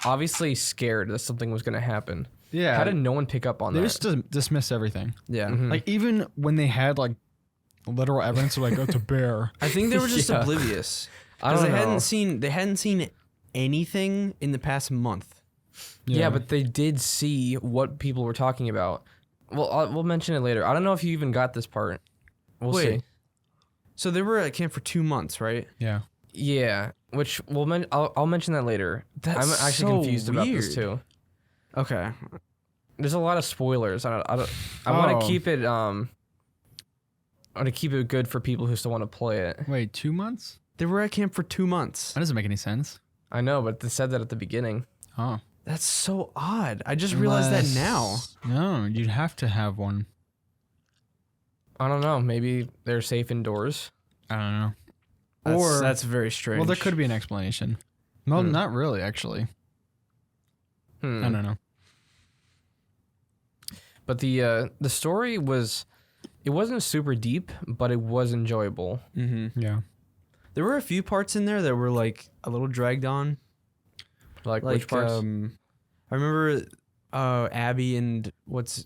obviously scared that something was going to happen. Yeah. How did no one pick up on They that? just dismiss everything. Yeah. Like, even when they had, like, literal evidence of, like, oh, it's a bear. I think they were just Yeah. oblivious. I Because don't they know. hadn't seen anything in the past month. Yeah, but they did see what people were talking about. Well, we'll mention it later. I don't know if you even got this part. We'll Wait. see. So they were at camp for 2 months, right? Yeah. Yeah, which I'll mention that later. That's I'm actually so confused about this weird. too. Okay. There's a lot of spoilers. I want Oh. to keep it. I want to keep it good for people who still want to play it. Wait, 2 months? They were at camp for 2 months. That doesn't make any sense. I know, but they said that at the beginning. Oh. That's so odd. I just realized that now. No, you'd have to have one. I don't know. Maybe they're safe indoors. I don't know. That's very strange. Well, there could be an explanation. Well, Hmm. not really, actually. I don't know. But the story wasn't super deep, but it was enjoyable. Mm-hmm. Yeah. There were a few parts in there that were like a little dragged on. Like which parts? I remember Abby and what's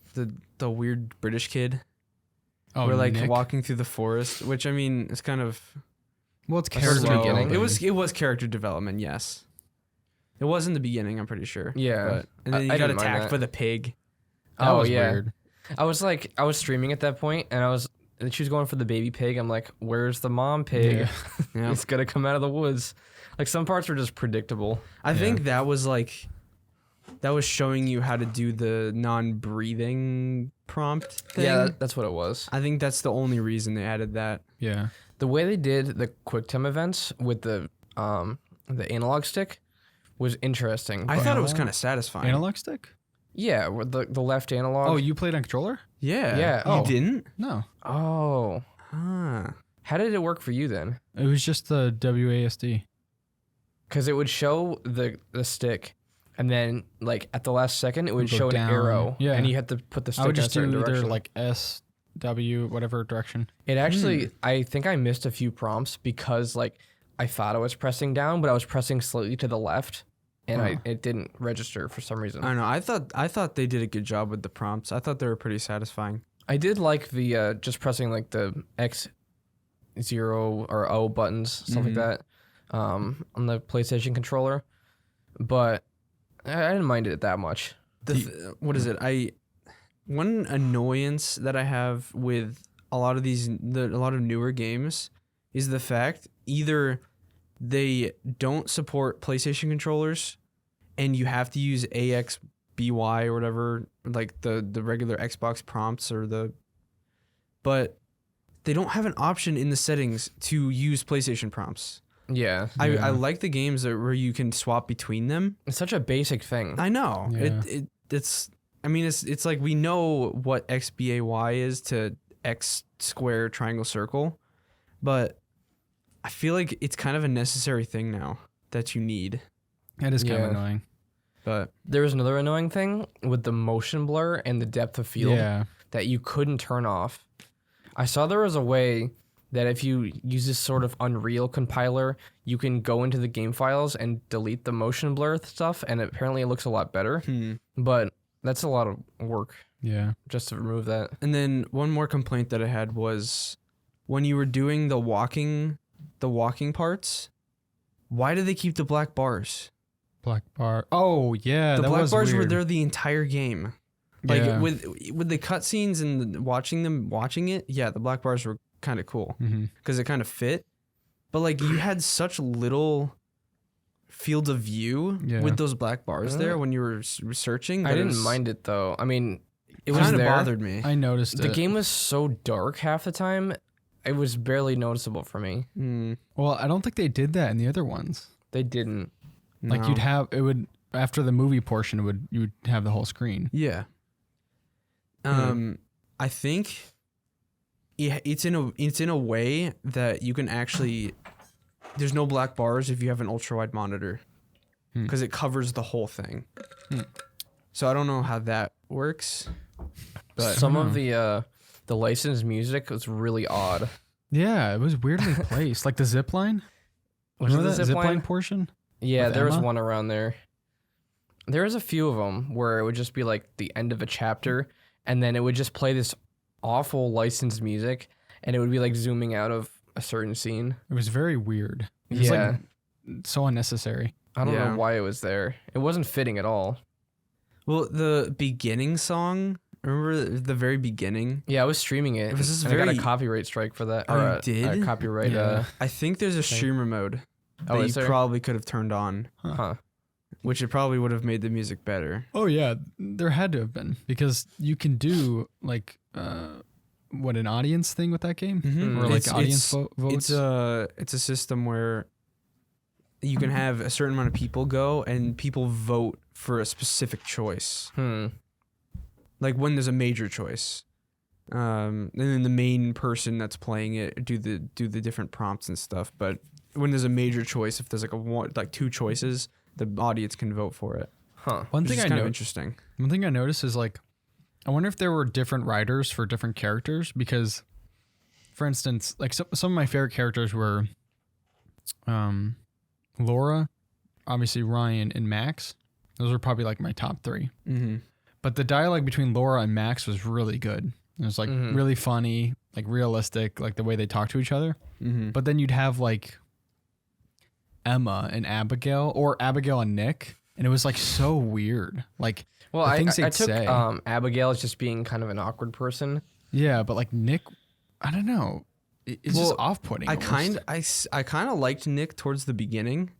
the weird British kid. Oh, We're like Nick? walking through the forest, which I mean is kind of Well, it's Towards character the beginning. development. It was character development, yes. It was in the beginning, I'm pretty sure. Yeah. But, and then I you got didn't mind attacked that. by the pig. That Oh was yeah. weird. I was streaming at that point, and she was going for the baby pig. I'm like, where's the mom pig? Yeah. Yeah. It's gonna come out of the woods. Like some parts were just predictable. I think that was showing you how to do the non-breathing prompt thing. Yeah, that's what it was. I think that's the only reason they added that. Yeah. The way they did the QuickTime events with the analog stick was interesting. I but- thought it was kind of satisfying. Analog stick? yeah, with the left analog. Oh, you played on controller? Yeah. Yeah. You Oh. didn't? No. Oh, Ah. how did it work for you then? It was just the WASD. Because it would show the stick, and then like at the last second, it would Go show down. an arrow. Yeah. and you had to put the stick I would in a just do certain either direction. like S, W, whatever direction. It actually, I think I missed a few prompts because like I thought I was pressing down, but I was pressing slightly to the left, and Huh. it didn't register for some reason. I don't know. I thought they did a good job with the prompts. I thought they were pretty satisfying. I did like the just pressing like the X, 0 or O buttons, stuff like that, on the PlayStation controller, but I didn't mind it that much. What is it? One annoyance that I have with a lot of a lot of newer games is the fact either they don't support PlayStation controllers and you have to use AXBY or whatever, like the regular Xbox prompts but they don't have an option in the settings to use PlayStation prompts. Yeah, I like the games where you can swap between them. it's such a basic thing. I know. Yeah. It's I mean it's like we know what XBAY is to X square triangle circle, but I feel like it's kind of a necessary thing now that you need. That is kind Yeah. of annoying. But There was another annoying thing with the motion blur and the depth of field Yeah. that you couldn't turn off. I saw there was a way that if you use this sort of Unreal compiler, you can go into the game files and delete the motion blur stuff, and apparently it looks a lot better. But that's a lot of work Yeah. just to remove that. And then one more complaint that I had was when you were doing the walking parts, why do they keep the black bars? Black bar. Oh yeah, The that black was bars were weird. there the entire game. Like Yeah. with the cutscenes and watching it, yeah, the black bars were kind of cool because it kind of fit. But like you had such little field of view Yeah. with those black bars there when you were searching. I that didn't was- mind it though. I mean, it was kind of there. bothered me. I noticed The it. game was so dark half the time. It was barely noticeable for me. Well, I don't think they did that in the other ones. They didn't. Like No. you'd have it would after the movie portion you would have the whole screen. Yeah. I think it's in a way that you can actually there's no black bars if you have an ultra wide monitor because it covers the whole thing. So I don't know how that works. But Some of the licensed music was really odd. Yeah, it was weirdly placed. Like the zip line. Was it Remember the that zip zip line line? portion? Yeah, with there was Emma? one around there. There was a few of them where it would just be like the end of a chapter, and then it would just play this awful licensed music, and it would be like zooming out of a certain scene. It was very weird. It was Yeah. like so unnecessary. I don't Yeah. know why it was there. It wasn't fitting at all. well, the beginning song, remember the very beginning? Yeah, I was streaming it. It was just and I got very- a copyright strike for that. Oh, or you did? A copyright. Yeah. I think there's a streamer mode that Oh, you is there? probably could have turned on, Huh. which it probably would have made the music better. Oh yeah, there had to have been because you can do like an audience thing with that game or like audience votes. It's a system where you can have a certain amount of people go and people vote for a specific choice. Like when there's a major choice, and then the main person that's playing it do the different prompts and stuff. But when there's a major choice, if there's like two choices, the audience can vote for it. Huh. One Which thing is I kind of know, interesting. one thing I noticed is like, I wonder if there were different writers for different characters because, for instance, like some of my favorite characters were, Laura, obviously Ryan and Max. Those were probably like my top three. But the dialogue between Laura and Max was really good. It was like really funny, like realistic, like the way they talk to each other. But then you'd have like Emma and Abigail or Abigail and Nick. And it was like so weird. Like, Well, the I things they'd took say. Abigail as just being kind of an awkward person. yeah, but like Nick, I don't know. It's just off-putting. I almost. kind of liked Nick towards the beginning,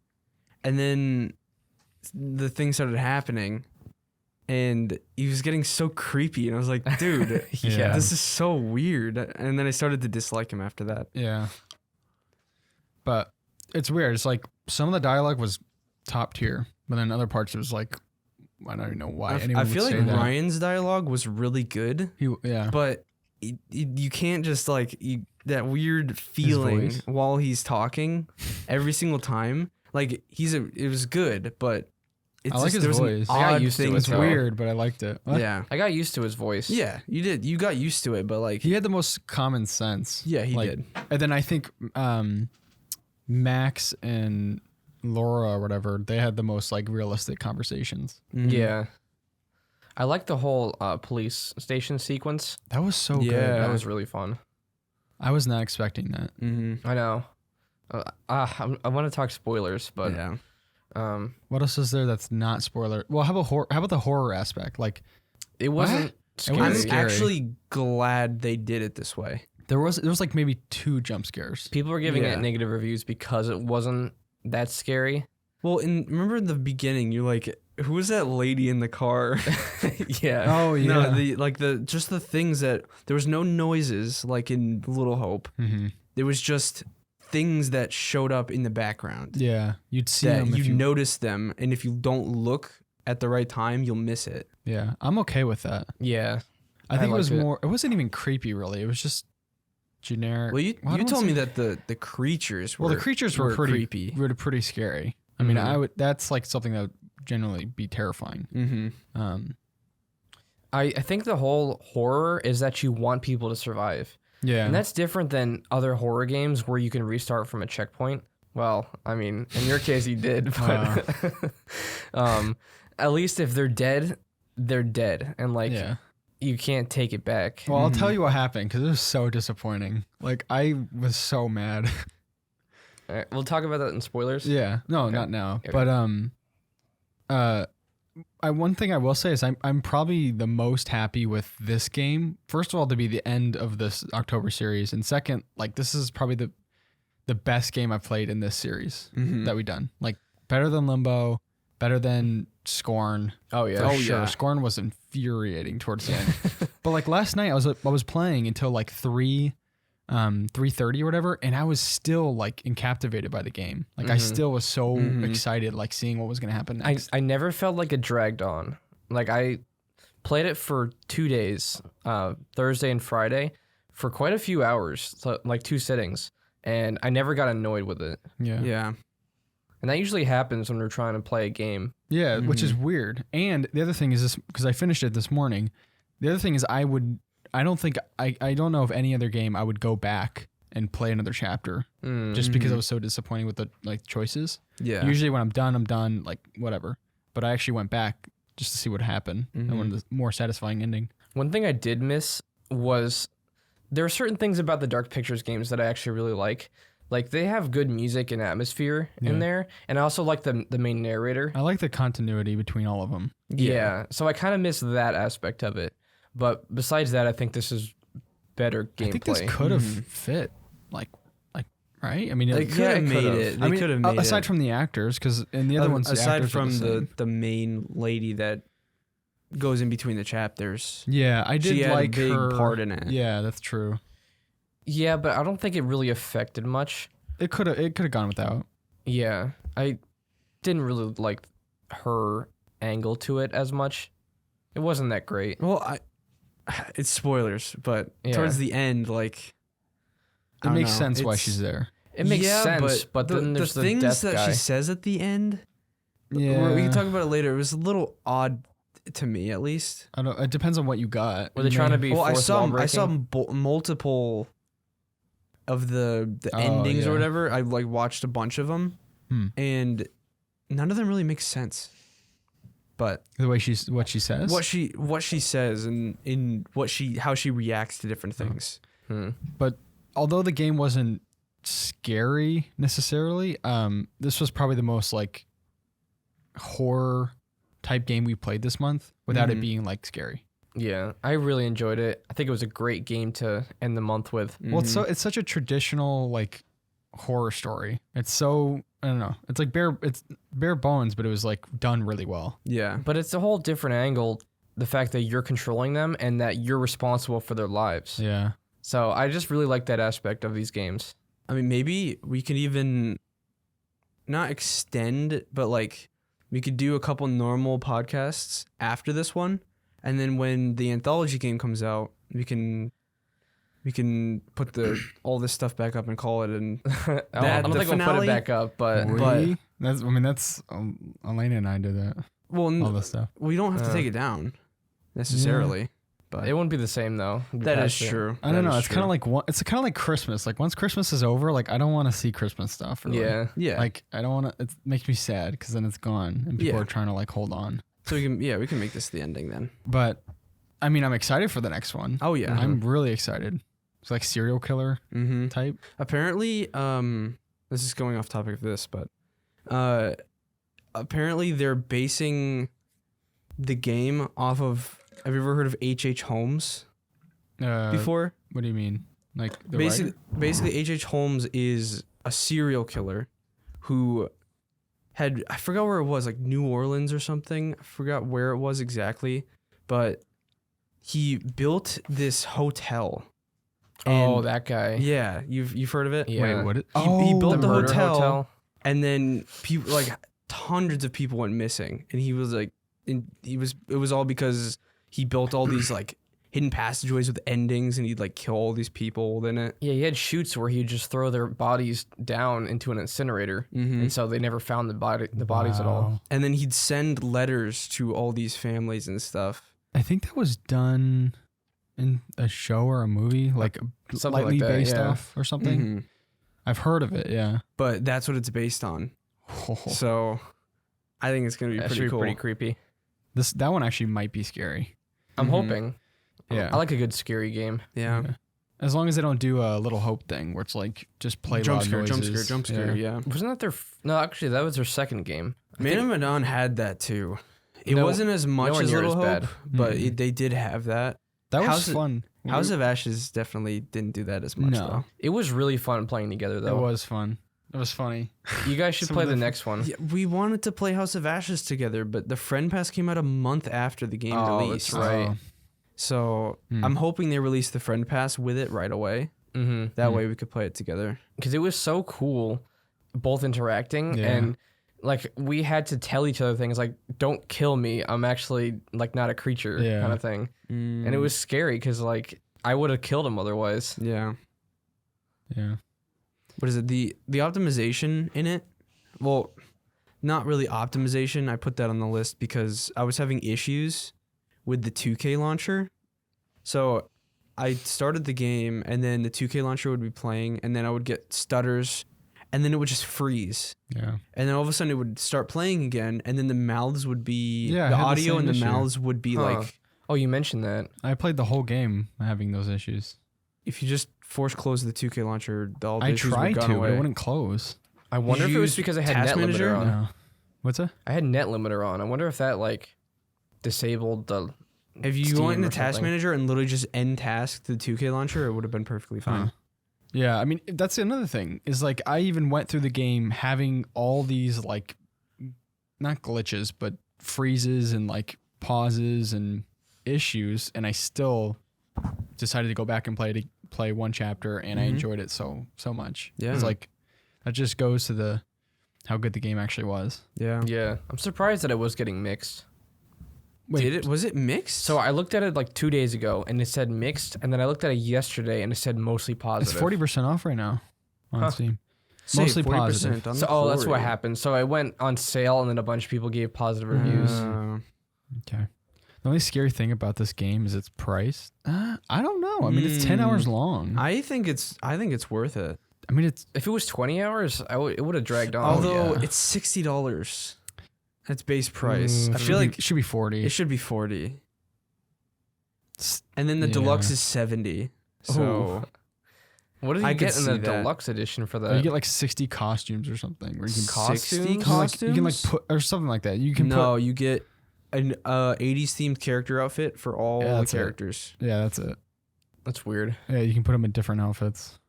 and then the thing started happening, and he was getting so creepy, and I was like, dude, Yeah. this is so weird. And then I started to dislike him after that. Yeah. But it's weird. It's like some of the dialogue was top tier, but then other parts it was like, I don't even know why anyone I feel would like say that. Ryan's dialogue was really good, Yeah. but you can't just like that weird feeling voice. while he's talking every single time. Like it was good, but it's I like his there was voice. An I got odd used to thing it, It's though. weird, but I liked it. What? Yeah, I got used to his voice. yeah, you did. You got used to it, but like He had the most common sense. yeah, he Like, did. And then I think Max and Laura or whatever, they had the most like realistic conversations. Yeah. I like the whole police station sequence. That was so Yeah. good. That was really fun. I was not expecting that. Mm-hmm. I know. I want to talk spoilers, but Yeah, What else is there that's not spoiler? Well, how about the horror aspect? Like it wasn't scary. I'm scary. actually glad they did it this way. there was like maybe 2 jump scares. People were giving Yeah. it negative reviews because it wasn't that scary. Well, remember in the beginning, you're like, who was that lady in the car? Yeah. Oh yeah. No, just the things that there was no noises like in Little Hope. Mm-hmm. There was just things that showed up in the background Yeah, you'd see that them. you notice them, and if you don't look at the right time, you'll miss it. Yeah, I'm okay with that. Yeah. I think it was liked it. more. It wasn't even creepy, really. It was just generic. Well, you I don't told me say- that the creatures were the creatures were pretty creepy. Were pretty scary. I mean, Mhm. that's like something that would generally be terrifying. Mm-hmm. I think the whole horror is that you want people to survive. Yeah. And that's different than other horror games where you can restart from a checkpoint. Well, I mean, in your case, you did, but at least if they're dead, they're dead, and like you can't take it back. Well, I'll tell you what happened because it was so disappointing. Like I was so mad. All right, we'll talk about that in spoilers. Yeah. No, Okay. not now. Okay. But one thing I will say is I'm probably the most happy with this game. First of all, to be the end of this October series, and second, like this is probably the best game I've played in this series that we've done. Like better than Limbo, better than Scorn. Oh yeah. For sure. Scorn was infuriating towards the end. But like last night I was playing until like 3:30 or whatever, and I was still like captivated by the game. Like I still was so excited, like seeing what was gonna happen next. I never felt like it dragged on. Like I played it for 2 days, Thursday and Friday, for quite a few hours, so like 2 sittings, and I never got annoyed with it. Yeah. And that usually happens when we're trying to play a game. Yeah, which is weird. And the other thing is this, because I finished it this morning. The other thing is I don't know of any other game I would go back and play another chapter just because I was so disappointed with the like choices. Yeah. Usually when I'm done, like whatever. But I actually went back just to see what happened. I wanted the more satisfying ending. One thing I did miss was there are certain things about the Dark Pictures games that I actually really like. Like they have good music and atmosphere in there, and I also like the main narrator. I like the continuity between all of them. Yeah, so I kind of miss that aspect of it. But besides that, I think this is better gameplay. I think this could have fit, like, right? I mean, They could have made it. They could have made it. aside from the actors, because in the other ones, the aside actors are from same. the main lady that goes in between the chapters. Yeah, I did She had like a big her part in it. Yeah, that's true. Yeah, but I don't think it really affected much. It could have gone without. Yeah, I didn't really like her angle to it as much. It wasn't that great. Well, it's spoilers, but towards the end, like It makes sense why she's there. It makes sense, but then there's the things death that guy. she says at the end. Yeah, We can talk about it later. It was a little odd to me, at least. I don't. It depends on what you got. Were they trying to be Well, I fourth saw wall multiple of the endings or whatever. I like watched a bunch of them, and none of them really make sense. But the way what she says, what she says, and in how she reacts to different things. But although the game wasn't scary necessarily, this was probably the most like horror type game we played this month without it being like scary. Yeah, I really enjoyed it. I think it was a great game to end the month with. Well, it's such a traditional like horror story. It's so, I don't know. It's like bare bones, but it was like done really well. Yeah. But it's a whole different angle, the fact that you're controlling them and that you're responsible for their lives. Yeah. So I just really like that aspect of these games. I mean, maybe we could even not extend, but like we could do a couple normal podcasts after this one. And then when the anthology game comes out, we can put all this stuff back up and call it. And I don't think we'll put it back up, but that's Elena and I did that. Well, all this stuff. we don't have to take it down necessarily. But it wouldn't be the same though. that is true. I don't know. It's kind of like it's kind of like Christmas. Like once Christmas is over, like I don't want to see Christmas stuff. Really. Yeah. Like I don't want to. It makes me sad because then it's gone and people are trying to like hold on. So we can make this the ending then. But I mean, I'm excited for the next one. Oh yeah, I'm really excited. It's like serial killer type. Apparently, this is going off topic of this, but apparently they're basing the game off of. Have you ever heard of H.H. Holmes before? What do you mean? Like the basically, H.H. Holmes is a serial killer who had, I forgot where it was, like New Orleans or something. I forgot where it was exactly, but he built this hotel. Oh, that guy. Yeah, you've heard of it? Yeah. Wait, what? He built the murder hotel, and then people, like hundreds of people went missing, and he was like, it was all because he built all these like hidden passageways with endings, and he'd like kill all these people in it. Yeah, he had shoots where he'd just throw their bodies down into an incinerator, and so they never found the bodies at all. Wow. And then he'd send letters to all these families and stuff. I think that was done in a show or a movie, like Something lightly like that, based yeah. off or something. Mhm. I've heard of it. Yeah. But that's what it's based on. So I think it's gonna be That pretty should be cool. pretty creepy. That one actually might be scary. I'm Mhm. hoping. Yeah. I like a good scary game. Yeah. As long as they don't do a little hope thing where it's like just play Jump loud scare, noises. jump scare. Yeah. Wasn't that their? No, actually, that was their second game. Man of Medan had that too. It No- wasn't as much nowhere as near Little as Hope, bad. but Mhm. they did have that. That was House of- fun. House of Ashes definitely didn't do that as much No. though. It was really fun playing together, It though. was fun. It was funny. You guys should Some play of the the- next one. Yeah, we wanted to play House of Ashes together, but the Friend Pass came out a month after the game Oh, released. that's right. Oh. So Hmm. I'm hoping they release the Friend Pass with it right away. Mm-hmm. That way we could play it together. Because it was so cool, both interacting Yeah. and like we had to tell each other things like, "Don't kill me. I'm actually like not a creature," Yeah. kind of thing. And it was scary because like I would have killed him otherwise. Yeah. Yeah. What is it? The optimization in it? Well, not really optimization. I put that on the list because I was having issues with the 2K launcher. So I started the game and then the 2K launcher would be playing and then I would get stutters and then it would just freeze. Yeah. And then all of a sudden it would start playing again and then the mouths would be Yeah, I the had the audio same and the issue. mouths would be Huh. like Oh, you mentioned that. I played the whole game having those issues. if you just force close the 2K launcher, all the I issues would tried gone to, away. but it wouldn't close. I wonder if you it was use because I had Task net Manager? limiter on. No. What's that? I had net limiter on. I wonder if that like disabled the. If you Steam went into or Task something. Manager and literally just end task the 2K launcher, it would have been perfectly fine. Huh. Yeah, I mean that's another thing. Is like I even went through the game having all these like not glitches, but freezes and like pauses and issues, and I still decided to go back and play one chapter, and I Mhm. enjoyed it so much. Yeah. It's like that just goes to the how good the game actually was. Yeah. Yeah, I'm surprised that it was getting mixed. Did it? Was it mixed? So I looked at it like 2 days ago, and it said mixed, and then I looked at it yesterday, and it said mostly It's positive. 40% off right now on Huh. Steam. Say mostly 40% positive. on So, that's what Quarry. happened. So I went on sale, and then a bunch of people gave positive reviews. Okay. The only scary thing about this game is its price. I don't know. I mean, it's 10 hours long. I think it's worth it. I mean, it's If it was 20 hours, it would have dragged on. Although yeah. it's $60. That's base price. I should feel be- like it should be 40. it should be 40. S- And then the Yeah. deluxe is 70. So What did I you could get in the see that. deluxe edition for you that? get like 60 costumes or something. Where you can, 60 costumes? you can, like, you can like costumes? put or something like that. You can no, put. you get an 80s themed character outfit for all Yeah, the that's it. characters. Yeah, that's it. That's weird. Yeah, you can put them in different outfits.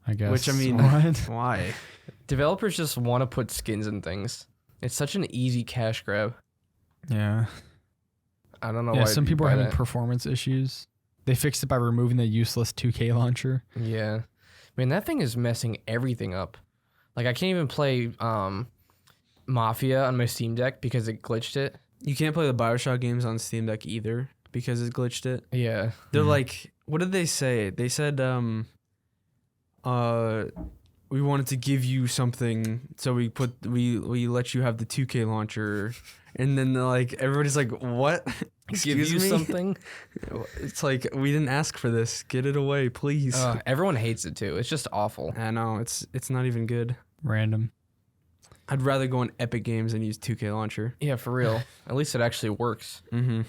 I guess. Which, I mean- What? Why? Developers just want to put skins in things. It's such an easy cash grab. Yeah. I don't know Yeah. why. Some you people are buy having that. performance issues. They fixed it by removing the useless 2K launcher. Yeah. Man, that thing is messing everything up. Like, I can't even play Mafia on my Steam Deck because it glitched it. You can't play the BioShock games on Steam Deck either because it glitched it. Yeah. They're Mhm. like, what did they say? They said, we wanted to give you something, so we let you have the 2K launcher, and then they're like, everybody's like, what? Give Excuse you me? something? It's like, we didn't ask for this. Get it away, please. Everyone hates it too. It's just awful. I know it's not even good. Random. I'd rather go on Epic Games and use 2K launcher. Yeah, for real. At least it actually works. Mm-hmm.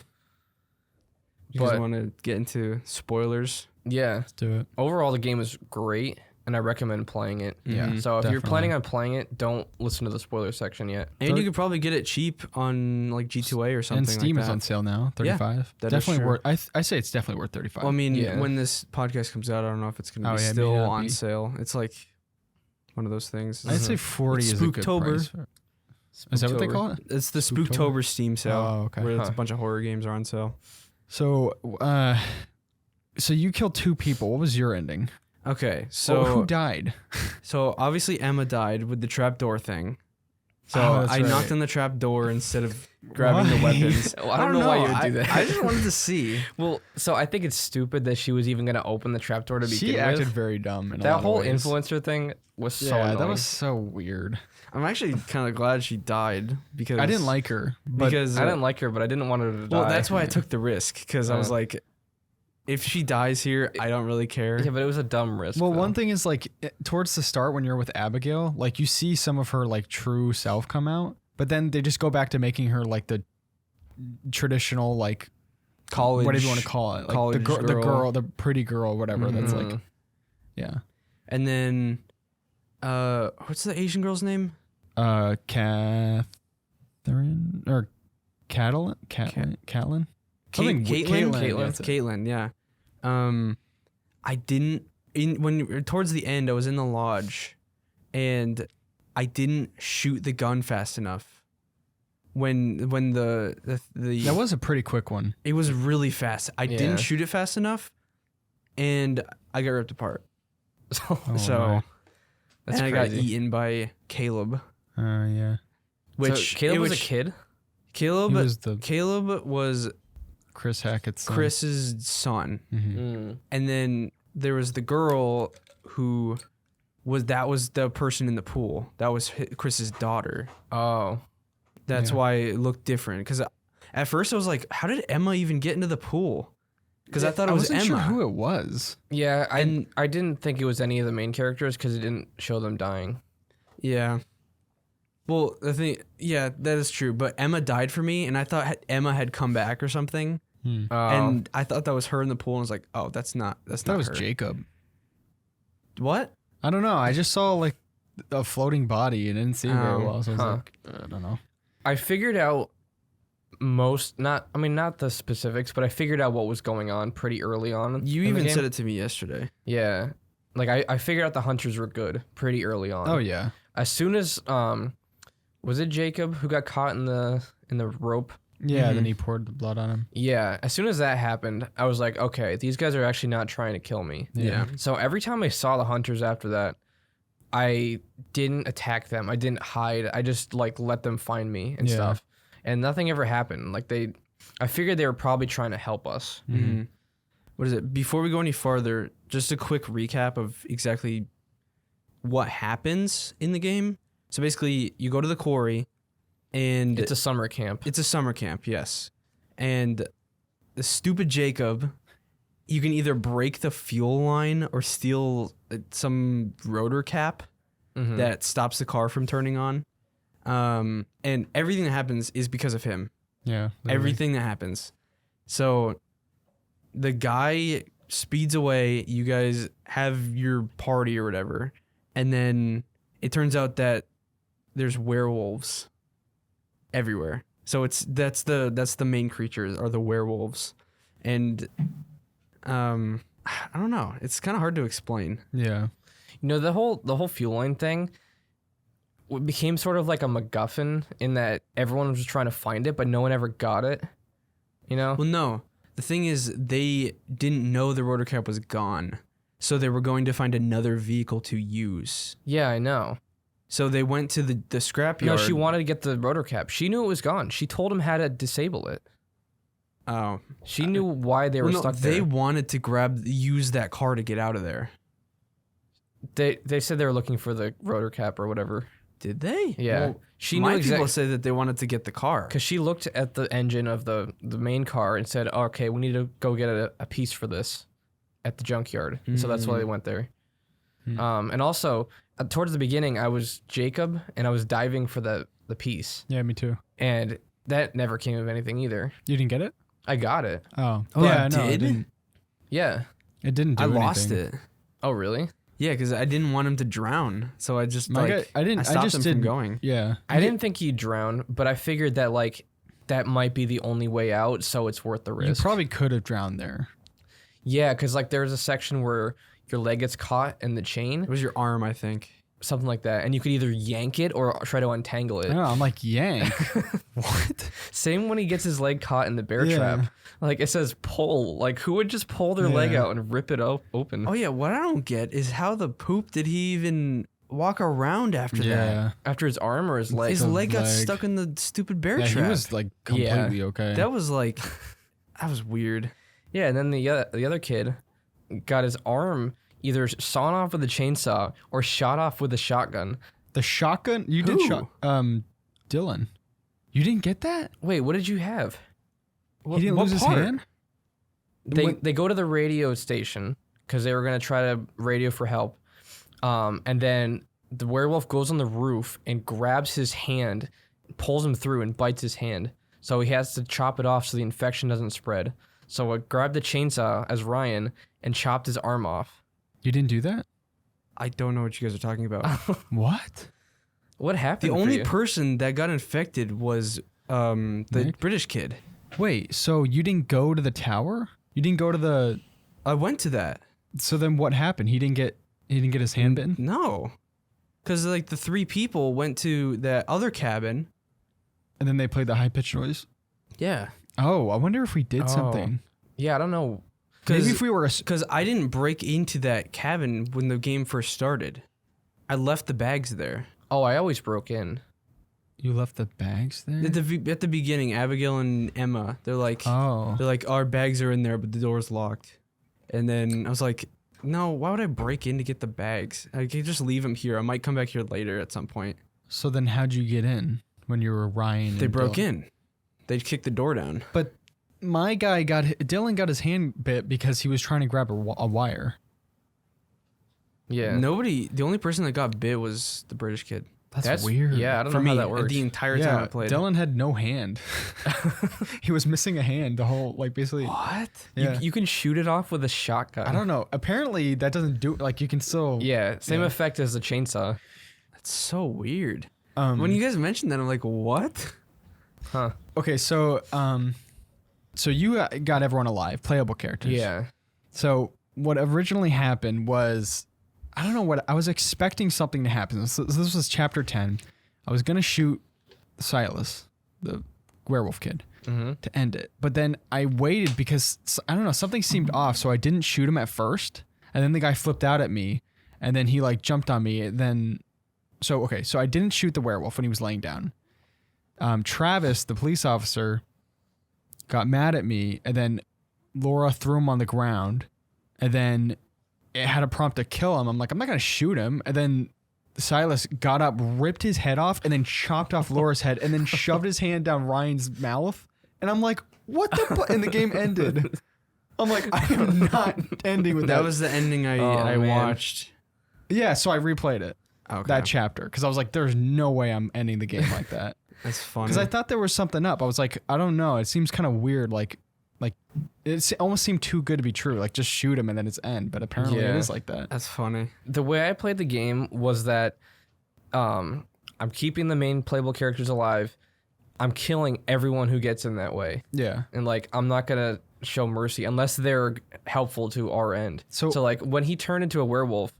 You guys But- want to get into spoilers? Yeah. Let's do it. Overall, the game is great, and I recommend playing it. Yeah. Mhm. So if you're definitely. planning on playing it, don't listen to the spoiler section yet. And you could probably get it cheap on like G2A or something And Steam like is that. on sale now. 35. that is Definitely true. worth. I say it's definitely worth 35. Well, I mean, Yeah. when this podcast comes out, I don't know if it's going to Oh, be yeah, it may still not on be. sale. It's like one of those things. I'd say 40 It's is a good Spooktober. price. Is that what they call it? It's the Spooktober? Spooktober Steam sale, Oh, okay. where it's a Huh. bunch of horror games are on sale. So, so you killed 2 people. What was your ending? Okay, So so who died? so obviously Emma died with the trapdoor thing. So that's I right. knocked on the trap door instead of grabbing the weapons. Well, I don't know why you would do that. I just wanted to see. Well, so I think it's stupid that she was even going to open the trapdoor to begin She with. acted very dumb. In a That lot whole of ways. influencer thing was so Yeah, annoying. that was so weird. I'm actually kind of glad she died because I didn't like her, but because I didn't like her, but I didn't want her to die. well, that's why I took the risk because I was like, if she dies here, I don't really care. Yeah, but it was a dumb risk. well, though. one thing is like towards the start when you're with Abigail, like you see some of her like true self come out, but then they just go back to making her like the traditional like College, whatever you want to call it, like college the pretty girl, whatever. That's like, Mhm. yeah. and then what's the Asian girl's name? Catherine or Catelyn. Something with Caitlin. that's it. Caitlin, yeah. I didn't towards the end I was in the lodge and I didn't shoot the gun fast enough. When the That was a pretty quick one. it was really fast. I Yeah. didn't shoot it fast enough and I got ripped apart. So, So that's and I crazy. got eaten by Caleb. Yeah. Which so Caleb was a which- kid. Caleb He was the Caleb was Chris Hackett's son. Chris's son. Mhm. And then there was the girl who was the person in the pool. That was Chris's daughter. Oh, That's Yeah. why it looked different. Because at first I was like, how did Emma even get into the pool? Because I thought it was wasn't Emma. sure who it was. yeah. And- I didn't think it was any of the main characters because it didn't show them dying. Yeah. Well, the thing, yeah, that is true. But Emma died for me, and I thought Emma had come back or something. Hmm. And I thought that was her in the pool, and I was like, oh, that's not That was her. Jacob. What? I don't know. I just saw like a floating body and didn't see it very Oh, well. So I was huh. like, I don't know. I figured out not the specifics, but I figured out what was going on pretty early on. You in the even game. said it to me yesterday. Yeah. Like I figured out the hunters were good pretty early on. Oh yeah. As soon as was it Jacob who got caught in the rope? Yeah. Mhm. Then he poured the blood on him. Yeah. As soon as that happened, I was like, okay, these guys are actually not trying to kill me. Yeah. So every time I saw the hunters after that, I didn't attack them. I didn't hide. I just like let them find me and Yeah. stuff. And nothing ever happened. Like I figured they were probably trying to help us. Mm-hmm. What is it? Before we go any farther, just a quick recap of exactly what happens in the game. So basically, you go to the quarry, and It's a summer camp. it's a summer camp, yes. And the stupid Jacob, you can either break the fuel line or steal some rotor cap Mhm. that stops the car from turning on. And everything that happens is because of him. Yeah. literally. Everything that happens. So the guy speeds away, you guys have your party or whatever, and then it turns out that there's werewolves everywhere. So that's the main creatures are the werewolves. And I don't know, it's kind of hard to explain. Yeah. You know, the whole fuel line thing became sort of like a MacGuffin in that everyone was just trying to find it, but no one ever got it. You know? Well, no. The thing is, they didn't know the rotor cap was gone. So they were going to find another vehicle to use. Yeah, I know. So they went to the scrapyard. No, she wanted to get the rotor cap. She knew it was gone. She told him how to disable it. Oh. She knew why they were Well, no, stuck they there. wanted to use that car to get out of there. They said they were looking for the rotor cap or whatever. Did they? Yeah. Well, She my knew people exactly say that they wanted to get the car. because she looked at the engine of the main car and said, oh, "Okay, we need to go get a piece for this at the junkyard." So that's why they went there. And also towards the beginning, I was Jacob and I was diving for the piece, Yeah. Me too. and that never came of anything either. You didn't get it? I got it. Oh. Oh, yeah. you No, it did? didn't. Yeah. It didn't do I lost anything. it. Oh, really? Yeah, because I didn't want him to drown. So I just My like guy- I didn't- I stopped just him from didn't- going. Yeah. I didn't think he'd drown, but I figured that like that might be the only way out, so it's worth the You risk. probably could have drowned there. Yeah, because like there's a section where your leg gets caught in the chain, It was your arm, I think. something like that, and you could either yank it or try to untangle I it. don't know, I'm like, yank. What? Same when he gets his leg caught in the bear Yeah. trap. Like it says pull. Like who would just pull their leg Yeah. out and rip it open? Oh yeah, what I don't get is how the poop did he even walk around after that? Yeah. After his arm or his leg? His The leg got leg. stuck in the stupid bear Yeah, trap. he was like completely okay. That was like, that was weird. Yeah, and then the other kid got his arm either sawn off with a chainsaw or shot off with a shotgun. The shotgun? You did Who? shot Dylan. You didn't get that? Wait, what did you have? He didn't what lose his part? hand? They go to the radio station because they were gonna try to radio for help, and then the werewolf goes on the roof and grabs his hand, pulls him through, and bites his hand. So he has to chop it off so the infection doesn't spread. So I grabbed the chainsaw as Ryan and chopped his arm off. You didn't do that? I don't know what you guys are talking about. What? What happened? The for only you? person that got infected was the Nick? British kid. Wait, so you didn't go to the tower? You didn't go to the... I went to that. So then what happened? He didn't get his hand bitten? No. Because like the 3 people went to that other cabin. And then they played the high-pitched noise? Yeah. Oh, I wonder if we did Oh. something. Yeah, I don't know. Maybe if we were... Because I didn't break into that cabin when the game first started. I left the bags there. Oh, I always broke in. You left the bags there? At the beginning, Abigail and Emma, they're like, Oh. our bags are in there, but the door's locked. And then I was like, no, why would I break in to get the bags? I could just leave them here. I might come back here later at some point. So then how'd you get in when you were Ryan? They and broke Dylan? in. They kicked the door down. But my guy Dylan got his hand bit because he was trying to grab a wire. Yeah. The only person that got bit was the British kid. That's weird. Yeah, I don't For know me, how that works. the entire time I Yeah, played. Dylan had no hand. He was missing a hand the whole, like, basically. What? Yeah. You can shoot it off with a shotgun. I don't know. Apparently, that doesn't do, like, you can still. Yeah, same Yeah. effect as the chainsaw. That's so weird. Um, When you guys mentioned that, I'm like, what? Huh. Okay, so you got everyone alive, playable characters. Yeah. So what originally happened was, I don't know what, I was expecting something to happen. So this was chapter 10. I was going to shoot Silas, the werewolf kid, to end it. But then I waited because, I don't know, something seemed off. So I didn't shoot him at first. And then the guy flipped out at me. And then he like jumped on me. And then, so I didn't shoot the werewolf when he was laying down. Travis, the police officer, got mad at me. And then Laura threw him on the ground. And then it had a prompt to kill him. I'm like, I'm not going to shoot him. And then Silas got up, ripped his head off, and then chopped off Laura's head, and then shoved his hand down Ryan's mouth. And I'm like, what the? And the game ended. I'm like, I am not ending with that. That was the ending I man. watched. Yeah, so I replayed it, Okay. that chapter, because I was like, there's no way I'm ending the game like that. That's funny. Because I thought there was something up. I was like, I don't know. It seems kind of weird. Like it almost seemed too good to be true. Like, just shoot him and then it's end. But apparently Yeah. it is like that. That's funny. The way I played the game was that I'm keeping the main playable characters alive. I'm killing everyone who gets in that way. Yeah. And like I'm not gonna show mercy unless they're helpful to our end. So- So like when he turned into a werewolf,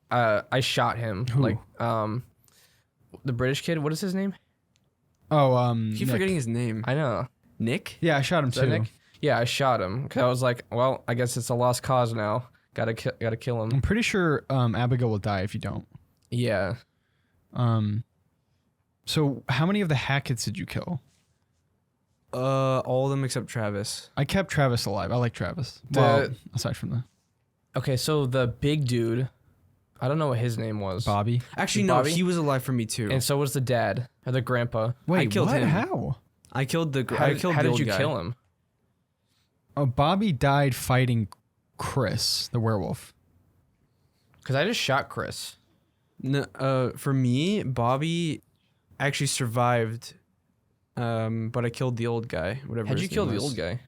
I shot him. Who? Like the British kid, what is his name? Oh, Keep Nick. forgetting his name. I know. Nick? Yeah, I shot him Is that too. Nick? Yeah, I shot him because I was like, well, I guess it's a lost cause now. Gotta kill him. I'm pretty sure Abigail will die if you don't. Yeah. So how many of the Hackets did you kill? All of them except Travis. I kept Travis alive. I like Travis. The- Well, aside from the Okay, so the big dude, I don't know what his name was. Bobby. Actually, no, Bobby? he was alive for me too. And so was the dad or the grandpa. Wait, killed what? him. How? I killed the. How, I killed how the did old you guy. kill him? Oh, Bobby died fighting Chris, the werewolf. Because I just shot Chris. No, for me, Bobby actually survived. But I killed the old guy. Whatever. How'd his you kill name the was. old guy?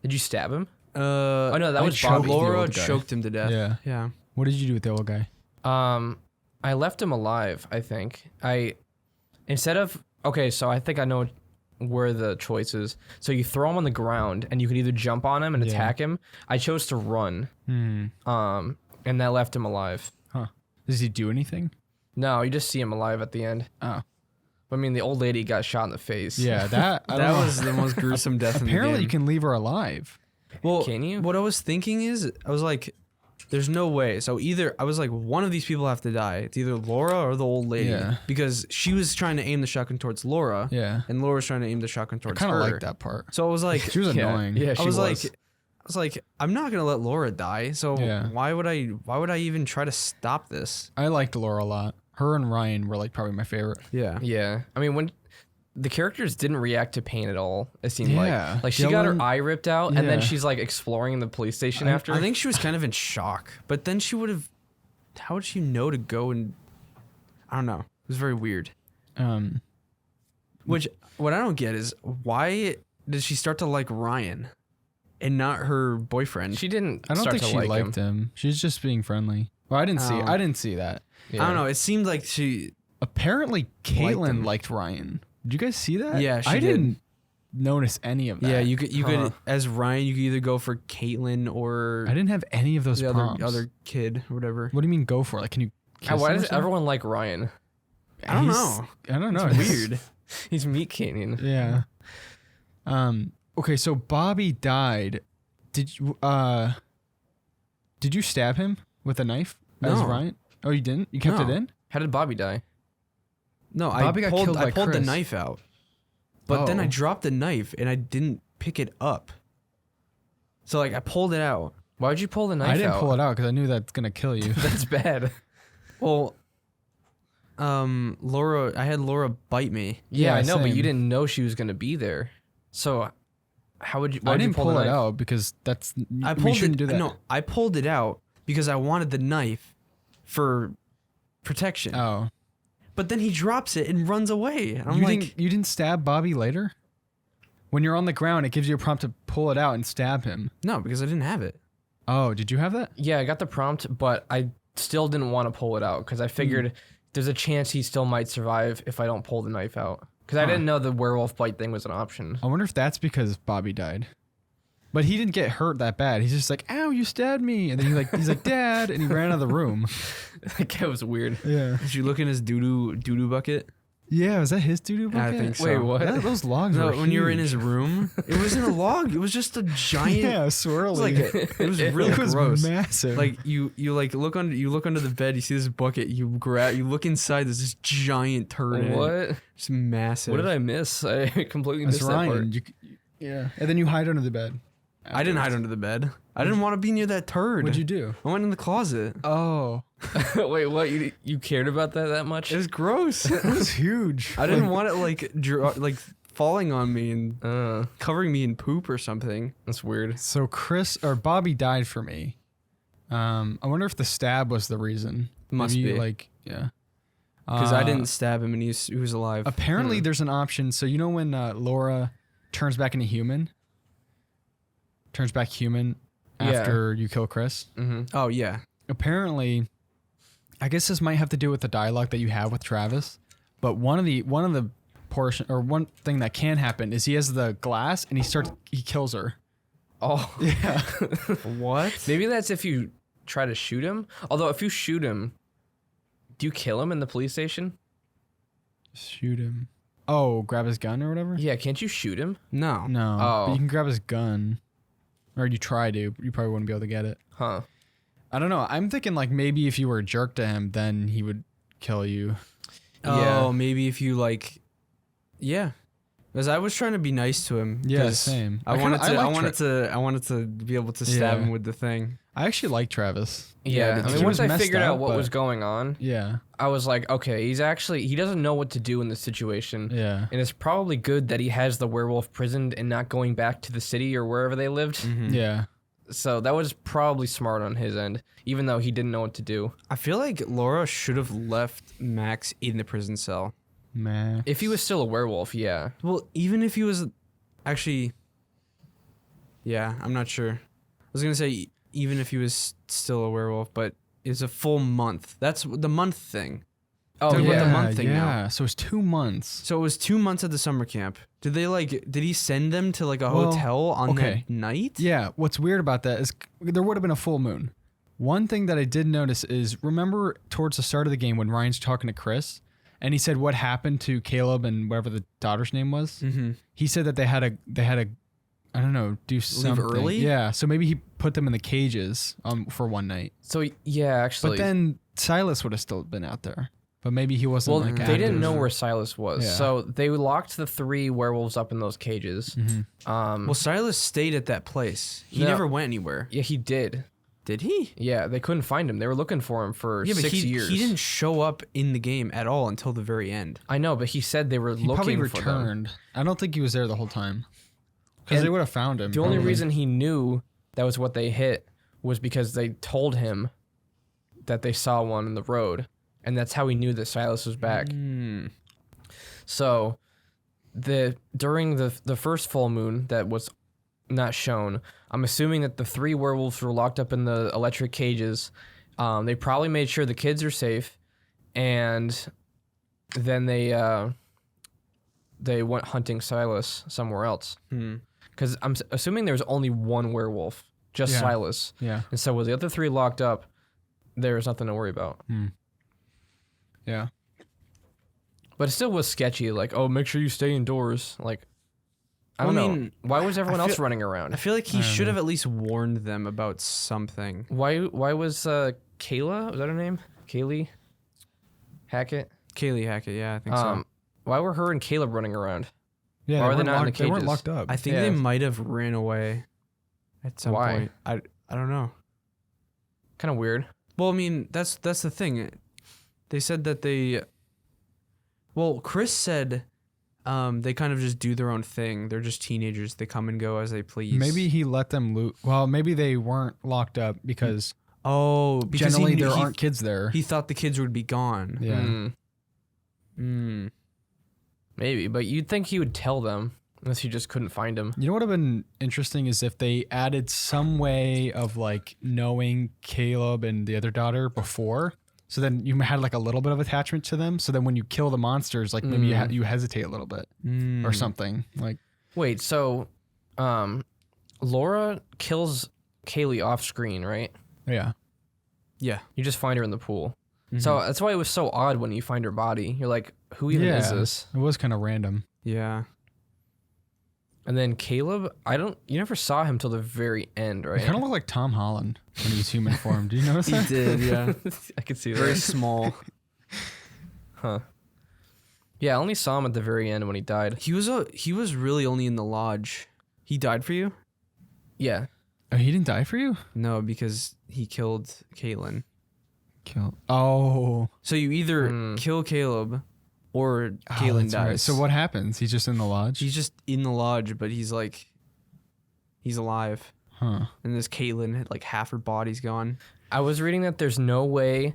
Did you stab him? Oh no, that I was choked Bobby. the Laura old guy. choked him to death. Yeah. Yeah. What did you do with the old guy? I left him alive, I think. So I think I know where the choice is. So you throw him on the ground and you can either jump on him and Yeah. attack him. I chose to run. And that left him alive. Huh. Does he do anything? No, you just see him alive at the end. Oh. I mean, the old lady got shot in the face. Yeah, that I don't That know. was the most gruesome death in the Apparently game. you can leave her alive. Well, Can you? What I was thinking is, I was like, there's no way. So either I was like, one of these people have to die. It's either Laura or the old lady. Yeah. Because she was trying to aim the shotgun towards Laura. Yeah. And Laura was trying to aim the shotgun I towards kind her. of like that part. So I was like, She was annoying. Yeah, she I was like, I'm not gonna let Laura die. So Yeah. why would I even try to stop this? I liked Laura a lot. Her and Ryan were like probably my favorite. Yeah. Yeah. I mean, when the characters didn't react to pain at all, it seemed Yeah. like she got her Dylan- eye ripped out, and then Yeah. she's like exploring the police station after. I think she was kind of in shock, but then she would have. How would she know to go and? I don't know. It was very weird. Which what I don't get is why did she start to like Ryan, and not her boyfriend? she didn't. I don't start think to she like liked him. She's just being friendly. Well, I didn't see. Oh. I didn't see that. Yeah. I don't know. It seemed like she. Apparently, him. Caitlyn liked Ryan. Did you guys see that? Yeah, she I did. didn't notice any of that. Yeah, you could Huh. as Ryan, you could either go for Caitlyn or I didn't have any of those the prompts. other kid or whatever. What do you mean go for it? Like, can you kiss Why him or does something? everyone like Ryan? I don't He's- know. I don't know. It's weird. He's meat canyon. Yeah. Okay, so Bobby died. Did you stab him with a knife as No. Ryan? Oh, you didn't? You kept No. it in? How did Bobby die? No, Bobby got killed I by pulled the Chris. knife out, but then I Oh. dropped the knife and I didn't pick it up. So like I pulled it out. Why would you pull the knife I didn't out? pull it out because I knew that's gonna kill you. That's bad. Well, Laura, I had Laura bite me. Yeah, Yeah, I know, but you same. didn't know she was gonna be there. So, how would you? Why I would you didn't pull pull the it knife? out because that's I we pulled shouldn't it. do that. No, I pulled it out because I wanted the knife for protection. Oh, But then he drops it and runs away. And I'm you like, you didn't stab Bobby later? When you're on the ground, it gives you a prompt to pull it out and stab him. no, because I didn't have it. Oh, did you have that? Yeah, I got the prompt, but I still didn't want to pull it out because I figured there's a chance he still might survive if I don't pull the knife out. Because I didn't know the werewolf bite thing was an option. I wonder if that's because Bobby died. But he didn't get hurt that bad. He's just like, "Ow, you stabbed me!" And then he's like, "Dad!" And he ran out of the room. That guy was weird. Yeah. Did you look in his doo-doo bucket? Yeah, was that his doo-doo bucket? I think so. Wait, what? Those logs No, were when you were in huge. his room, it wasn't a log. It was just a giant. Yeah, It swirly. was like it was really it was gross. massive. Like you like look under the bed. You see this bucket. You look inside. There's this giant turd. in it. What? It's massive. What did I miss? I completely That's missed that part. Ryan. Yeah. And then you hide under the bed. I didn't hide under the bed. I didn't want to be near that turd. What'd you do? I went in the closet. Oh, Wait, what? You cared about that much? It was gross. it was huge. I didn't want it like falling on me and covering me in poop or something. That's weird. So Bobby died for me. I wonder if the stab was the reason. Must Maybe, be. like, yeah. Because I didn't stab him and he was alive. Apparently, there's an option. So you know when Laura turns back into human? Turns back human after you kill Chris? Mm-hmm. Oh yeah. Apparently, I guess this might have to do with the dialogue that you have with Travis. But one of the portion or one thing that can happen is he has the glass and he kills her. Oh, Yeah. What? maybe that's if you try to shoot him. Although if you shoot him, do you kill him in the police station? Shoot him. Oh, grab his gun or whatever? Yeah, can't you shoot him? No. No. Oh. But you can grab his gun. Or you try to. You probably wouldn't be able to get it. Huh. I don't know. I'm thinking like maybe if you were a jerk to him, then he would kill you. Yeah. Oh, maybe if you like. Yeah. Because I was trying to be nice to him. Yeah, 'cause same. I wanted to be able to stab Yeah. him with the thing. I actually like Travis. Yeah, did I you? mean, He once was I messed figured up, out what but- was going on, Yeah. I was like, okay, he doesn't know what to do in this situation. Yeah. And it's probably good that he has the werewolf prisoned and not going back to the city or wherever they lived. Mm-hmm. Yeah. So that was probably smart on his end, even though he didn't know what to do. I feel like Laura should have left Max in the prison cell. Man. If he was still a werewolf, yeah. Well, even if he was actually. Yeah, I'm not sure. I was going to say even if he was still a werewolf, but it's a full month. That's the month thing. Oh, Talking about yeah. the month thing yeah. now. So it's 2 months. So it was 2 months at the summer camp. Did he send them to like a Well, hotel on okay. that night? Yeah. What's weird about that is there would have been a full moon. One thing that I did notice is remember towards the start of the game when Ryan's talking to Chris and he said what happened to Caleb and whatever the daughter's name was? Mm-hmm. He said that they had I don't know, do something early? Yeah, so maybe he put them in the cages for one night. So yeah, actually, But then Silas would have still been out there. But maybe he wasn't. well, like they active. didn't know where Silas was, Yeah. so they locked the 3 werewolves up in those cages. Well, Silas stayed at that place. He No. never went anywhere. Yeah, he did. Did he? Yeah, they couldn't find him. They were looking for him for Yeah, but 6 years. he didn't show up in the game at all until the very end. I know, but he said they were He probably looking for them. returned. I don't think he was there the whole time. Because And they would have found him. The only probably. reason he knew that was what they hit was because they told him that they saw one in the road, and that's how he knew that Silas was back. So, during the first full moon that was not shown, I'm assuming that the 3 werewolves were locked up in the electric cages. They probably made sure the kids are safe, and then they went hunting Silas somewhere else. Because I'm assuming there's only one werewolf, just Yeah. Silas. Yeah. And so with the other 3 locked up, there's nothing to worry about. Yeah. But it still was sketchy. Like, oh, make sure you stay indoors. Like, I don't know. Why was everyone else running I around? feel like he should have at least warned them about something. Why was Kayla? Was that her name? Kaylee Hackett? Kaylee Hackett, yeah, I think so. Why were her and Caleb running around? Yeah. Why were they weren't not in the locked- They weren't cages? locked up. I think Yeah. they might have ran away at some Why? point. I don't know. Kind of weird. Well, I mean, that's the thing. They said that they. Well, Chris said, they kind of just do their own thing. They're just teenagers. They come and go as they please. Maybe he let them loot. Well, maybe they weren't locked up because because generally he knew- there he- aren't kids there. He thought the kids would be gone. Yeah. Maybe, but you'd think he would tell them unless he just couldn't find him. You know what would have been interesting is if they added some way of like knowing Caleb and the other daughter before. So then you had like a little bit of attachment to them. So then when you kill the monsters, like maybe you hesitate a little bit or something. Like Wait, so Laura kills Kaylee off screen, right? yeah. Yeah. You just find her in the pool. So that's why it was so odd when you find her body. You're like, who even is this? It was kind of random. Yeah. And then Caleb, you never saw him till the very end, right? He kind of looked like Tom Holland when he was human form. Did you notice that? Did, yeah. I could see Very that. small. Huh. Yeah, I only saw him at the very end when he died. He was really only in the lodge. He died for you? Yeah. Oh, he didn't die for you? No, because he killed Caitlin. Kill. Oh. So you either kill Caleb or Oh, Caitlin that's dies. right. So what happens? He's just in the lodge? He's just in the lodge, but he's alive. Huh. And this Caitlin, like half her body's gone. I was reading that there's no way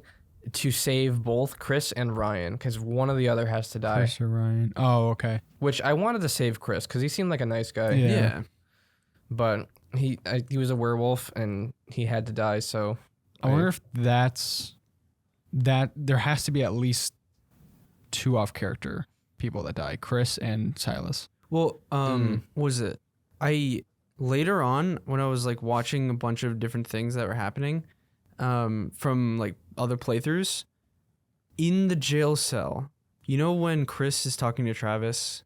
to save both Chris and Ryan because one or the other has to die. Chris or Ryan. Oh, okay. Which I wanted to save Chris because he seemed like a nice guy. Yeah. But he was a werewolf and he had to die. So I wonder if that there has to be at least 2 off character people that die, Chris and Silas. Well, what was it? Later on when I was like watching a bunch of different things that were happening, from like other playthroughs, in the jail cell, you know when Chris is talking to Travis,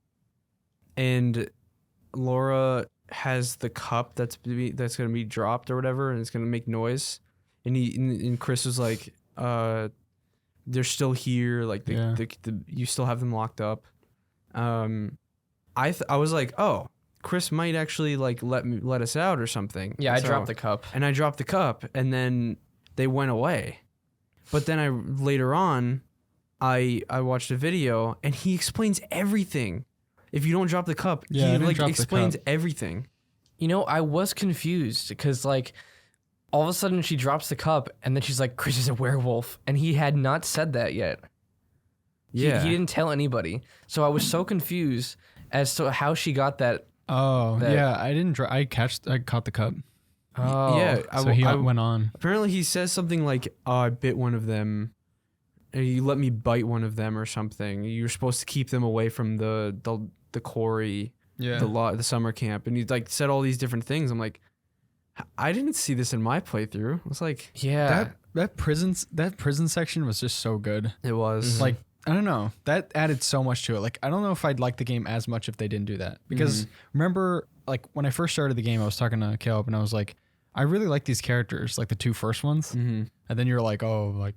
and Laura has the cup that's gonna be dropped or whatever, and it's gonna make noise, and Chris was like, they're still here, like you still have them locked up. I was like, oh, Chris might actually like let us out or something. yeah, I dropped the cup. And I dropped the cup, and then they went away. But then later on, I watched a video, and he explains everything. If you don't drop the cup, Yeah, I he didn't like drop the explains cup. everything. You know, I was confused because like all of a sudden she drops the cup and then she's like, Chris is a werewolf. And he had not said that yet. Yeah. He didn't tell anybody. So I was so confused as to how she got that. Oh, That- yeah. I didn't. I caught the cup. Oh, Yeah. So he went on. Apparently, he says something like, "Oh, I bit one of them, and you let me bite one of them or something. You're supposed to keep them away from the quarry, Yeah. the summer camp." And he like said all these different things. I'm like, I didn't see this in my playthrough. I was like, Yeah. That prison section was just so good. it was Like I don't know. That added so much to it. Like, I don't know if I'd like the game as much if they didn't do that. Because remember, like, when I first started the game, I was talking to Caleb and I was like, I really like these characters, like the 2 first ones. And then you're like, oh, like,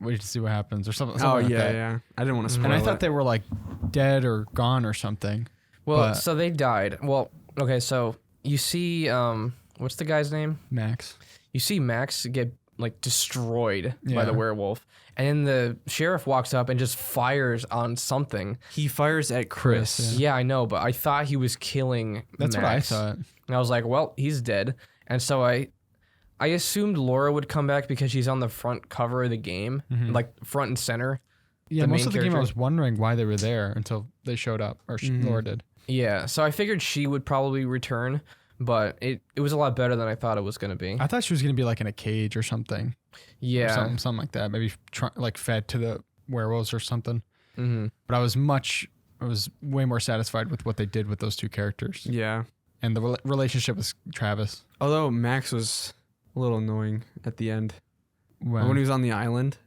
wait to see what happens or something. Oh, like that. yeah. I didn't want to spoil And I it. thought they were like dead or gone or something. Well, so they died. Well, okay, so you see, what's the guy's name? Max. You see Max get like destroyed by Yeah. the werewolf, and then the sheriff walks up and just fires on something. He fires at Chris. Yeah, I know, but I thought he was killing That's what I Max. thought. And I was like, well, he's dead. And so I assumed Laura would come back because she's on the front cover of the game, like front and center. Yeah, the most main of the game I character. was wondering why they were there until they showed up, or Laura did. Yeah, so I figured she would probably return, but it was a lot better than I thought it was going to be. I thought she was going to be like in a cage or something. Yeah. Or something like that. Maybe like fed to the werewolves or something. Mm-hmm. But I was way more satisfied with what they did with those 2 characters. Yeah. And the relationship with Travis. Although Max was a little annoying at the end. When When he was on the island.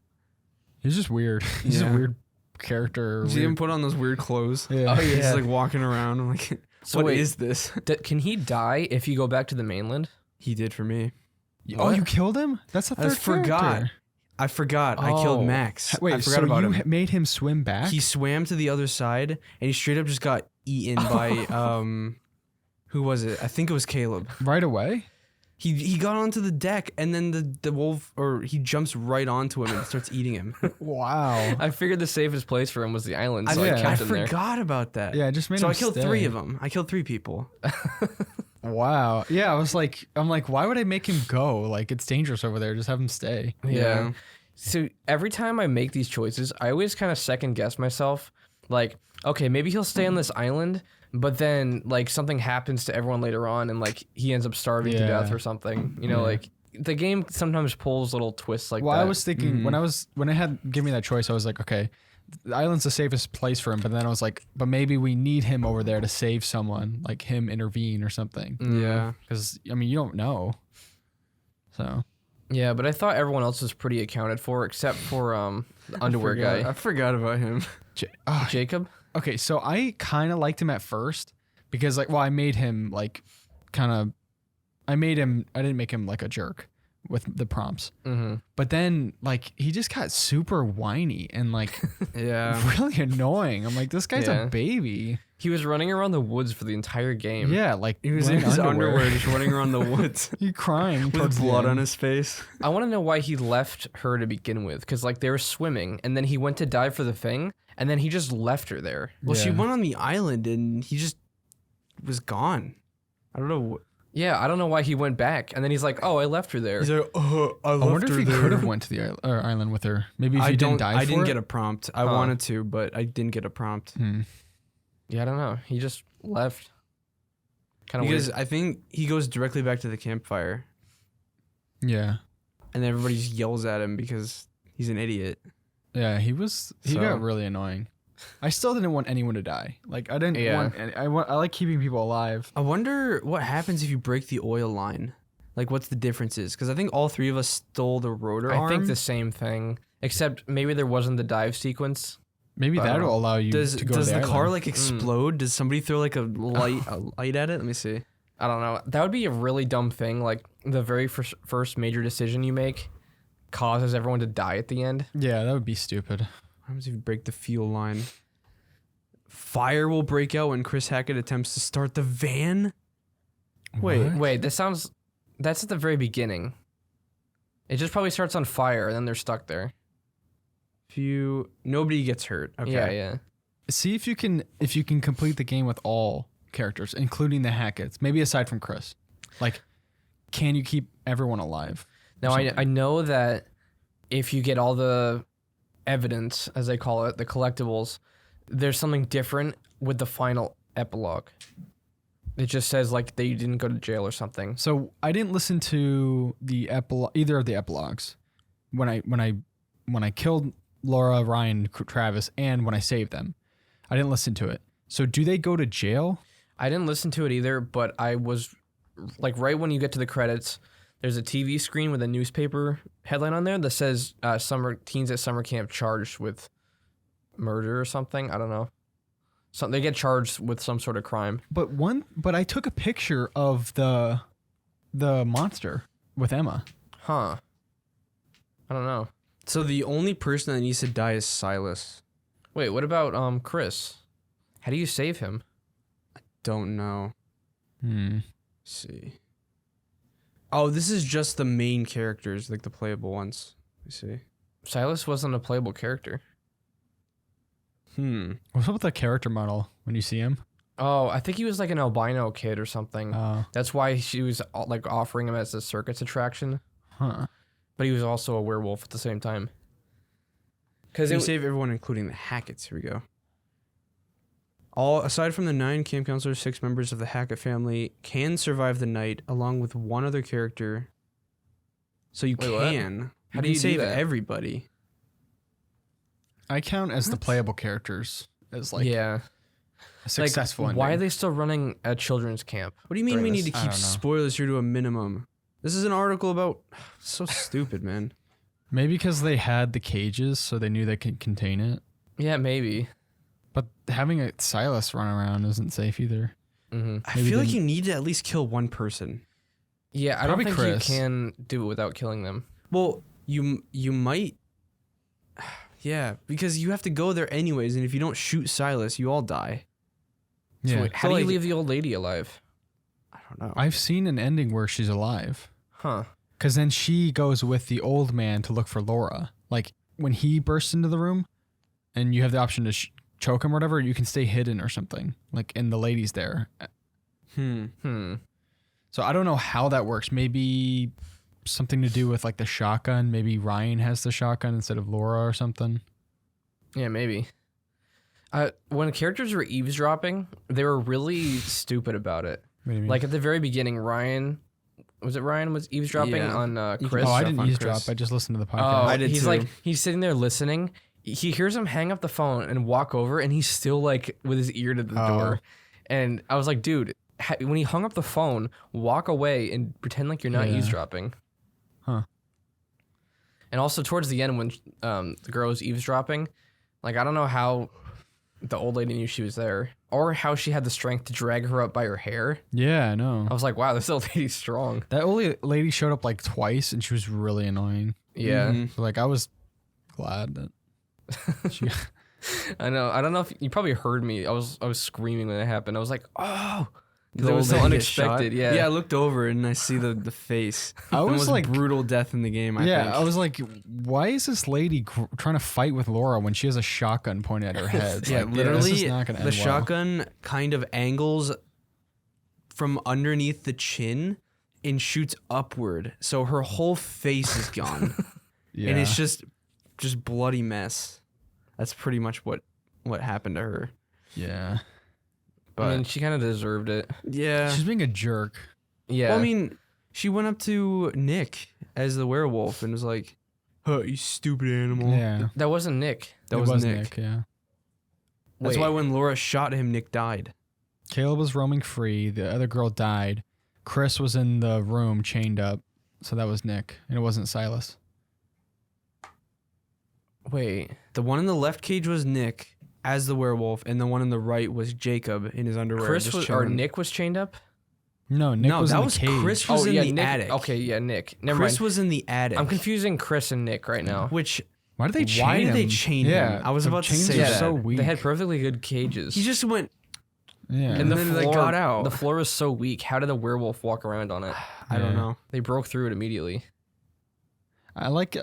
he's just weird. He's just a Yeah. weird character. Did you see him put on those weird clothes? Yeah. Oh, He's yeah. just like walking around. I'm like, So what wait. is this? Can he die if you go back to the mainland? He did for me. Oh, you killed him? That's the I third forgot. character. I forgot. I Oh. killed Max. Wait, I forgot so about you him. made him swim back? He swam to the other side and he straight up just got eaten by who was it? I think it was Caleb. right away? He got onto the deck and then the wolf or he jumps right onto him and starts eating him. Wow. I figured the safest place for him was the island, so I I kept him there. forgot about that. Yeah, I just made So him I killed stay. 3 of them. I killed 3 people. Wow. Yeah, I'm like, why would I make him go? Like, it's dangerous over there. Just have him stay. Yeah. So every time I make these choices, I always kind of second guess myself. Like, okay, maybe he'll stay on this island, but then like something happens to everyone later on, and like he ends up starving to Yeah. death or something. You know, like the game sometimes pulls little twists like Well, that. I was thinking when I had given me that choice, I was like, okay, the island's the safest place for him. But then I was like, but maybe we need him over there to save someone, like him intervene or something. Yeah. Because I mean, you don't know. So Yeah, but I thought everyone else was pretty accounted for except for the underwear guy, I forgot about him. Jacob. okay, so I kind of liked him at first because like, well, I made him like I didn't make him like a jerk with the prompts. Mm-hmm. But then like he just got super whiny and like Yeah. really annoying. I'm like, this guy's Yeah. a baby. He was running around the woods for the entire game. Yeah, like He was in wearing his underwear just running around the woods He crying with towards the blood end. on his face. I want to know why he left her to begin with, because like they were swimming, and then he went to dive for the thing, and then he just left her there. Well, she Yeah. went on the island and he just was gone. I don't know. Yeah, I don't know why he went back, and then he's like, "Oh, I left her there." He's like, I I wonder if he could have went to the island with her. Maybe if I he don't. didn't die for I didn't it. get a prompt. I Huh. wanted to, but I didn't get a prompt Yeah, I don't know. He just left. Kind of because weird. I think he goes directly back to the campfire, Yeah. and everybody just yells at him because he's an idiot. Yeah, he So- got really annoying. I still didn't want anyone to die. Like I didn't Yeah. I like keeping people alive. I wonder what happens if you break the oil line. Like, what's the differences? Because I think all 3 of us stole the rotor I arm. think the same thing, except maybe there wasn't the dive sequence. Maybe I don't that'll know. allow you Does to go does to the the car island. like explode? Does somebody throw like a light at it? Let me see. I don't know. That would be a really dumb thing. Like the very first major decision you make causes everyone to die at the end. Yeah, that would be stupid. What happens if you break the fuel line? Fire will break out when Chris Hackett attempts to start the van. Wait, What? Wait, that's at the very beginning. It just probably starts on fire, and then they're stuck there. Nobody gets hurt. Okay. Yeah, yeah. See if you can complete the game with all characters, including the Hacketts. Maybe aside from Chris. Like, can you keep everyone alive? Now I know that if you get all the evidence, as they call it, the collectibles, there's something different with the final epilogue. It just says like they didn't go to jail or something. So I didn't listen to the either of the epilogues when I killed Laura, Ryan, Travis, and when I saved them. I didn't listen to it. So do they go to jail? I didn't listen to it either, but I was like right when you get to the credits, there's a TV screen with a newspaper headline on there that says teens at summer camp charged with murder or something. I don't know. So they get charged with some sort of crime. But I took a picture of the monster with Emma. Huh. I don't know. So the only person that needs to die is Silas. Wait, what about Chris? How do you save him? Don't know. Hmm. Let's see. Oh, this is just the main characters, like the playable ones. Let me see. Silas wasn't a playable character. What's up with the character model when you see him? Oh, I think he was like an albino kid or something. Oh. That's why she was like offering him as a circus attraction. Huh. But he was also a werewolf at the same time. Because you save everyone, including the Hacketts. Here we go. All aside from the 9 camp counselors, 6 members of the Hackett family can survive the night, along with one other character. So you Wait, what? can. How do you do save that? everybody? I count as the playable characters as like yeah. a successful Like, why are ending. they still running a children's camp? What do you mean we during need to this? I keep don't know. spoilers here to a minimum? This is an article about... So stupid, man. Maybe because they had the cages, so they knew they could contain it. Yeah, maybe. But having a Silas run around isn't safe either. Mm-hmm. I Maybe feel like then- you need to at least kill one person. Yeah, I Probably don't think Chris. you can do it without killing them. Well, you might... Yeah, because you have to go there anyways, and if you don't shoot Silas, you all die. So Yeah. wait, how So, do you like- leave the old lady alive? I don't know. I've seen an ending where she's alive. Huh. Because then she goes with the old man to look for Laura. Like, when he bursts into the room and you have the option to choke him or whatever, you can stay hidden or something. Like, and the lady's there. So I don't know how that works. Maybe something to do with, like, the shotgun. Maybe Ryan has the shotgun instead of Laura or something. Yeah, maybe. When characters were eavesdropping, they were really stupid about it. What do you mean? Like at the very beginning, Ryan was eavesdropping Yeah. on You Chris? oh, I stuff didn't on eavesdrop. Chris. I just listened to the Oh, podcast. I did he's too. like he's sitting there listening. He hears him hang up the phone and walk over, and he's still like with his ear to the Oh. door. And I was like, dude, when he hung up the phone, walk away and pretend like you're not Yeah. eavesdropping. Huh. And also towards the end when the girl was eavesdropping, like I don't know how the old lady knew she was there or how she had the strength to drag her up by her hair. Yeah, I know. I was like, wow, this old lady's strong. That old lady showed up like twice, and she was really annoying. Yeah. Mhm. So, like, I was glad that she... I know. I don't know if you probably heard me. I was screaming when it happened. I was like, oh, 'cause The it old was so lady gets unexpected. shot. Yeah. Yeah, I looked over and I see the face. I The was most like- brutal death in the game. I think. I was like, why is this lady trying to fight with Laura when she has a shotgun pointed at her head? Yeah, Like, literally, this is not gonna the end well. shotgun kind of angles from underneath the chin and shoots upward, so her whole face is gone, Yeah. and it's just bloody mess. That's pretty much what happened to her. yeah. But I mean, she kind of deserved it. yeah, She's being a jerk. Yeah. well, I mean, she went up to Nick as the werewolf and was like, "Huh, you stupid animal." Yeah. that wasn't Nick. That It was Nick. Yeah. That's Wait. why when Laura shot him, Nick died. Caleb was roaming free. The other girl died. Chris was in the room chained up. So that was Nick. And it wasn't Silas. Wait. The one in the left cage was Nick as the werewolf, and the one in the right was Jacob in his underwear. Chris just was, or chilling. Nick was chained up? No, Nick No, was that in was the cage. Chris was in yeah, the Nick. attic. Okay, yeah, Nick. Never Chris mind. was in the attic. I'm confusing Chris and Nick right now. Which Why did they chain why him? did they chain him? I was the about to chains say are that. so weak. They had perfectly good cages. he just went. yeah. And then they got out. The floor was so weak. How did a werewolf walk around on it? I don't Yeah. know. They broke through it immediately. I like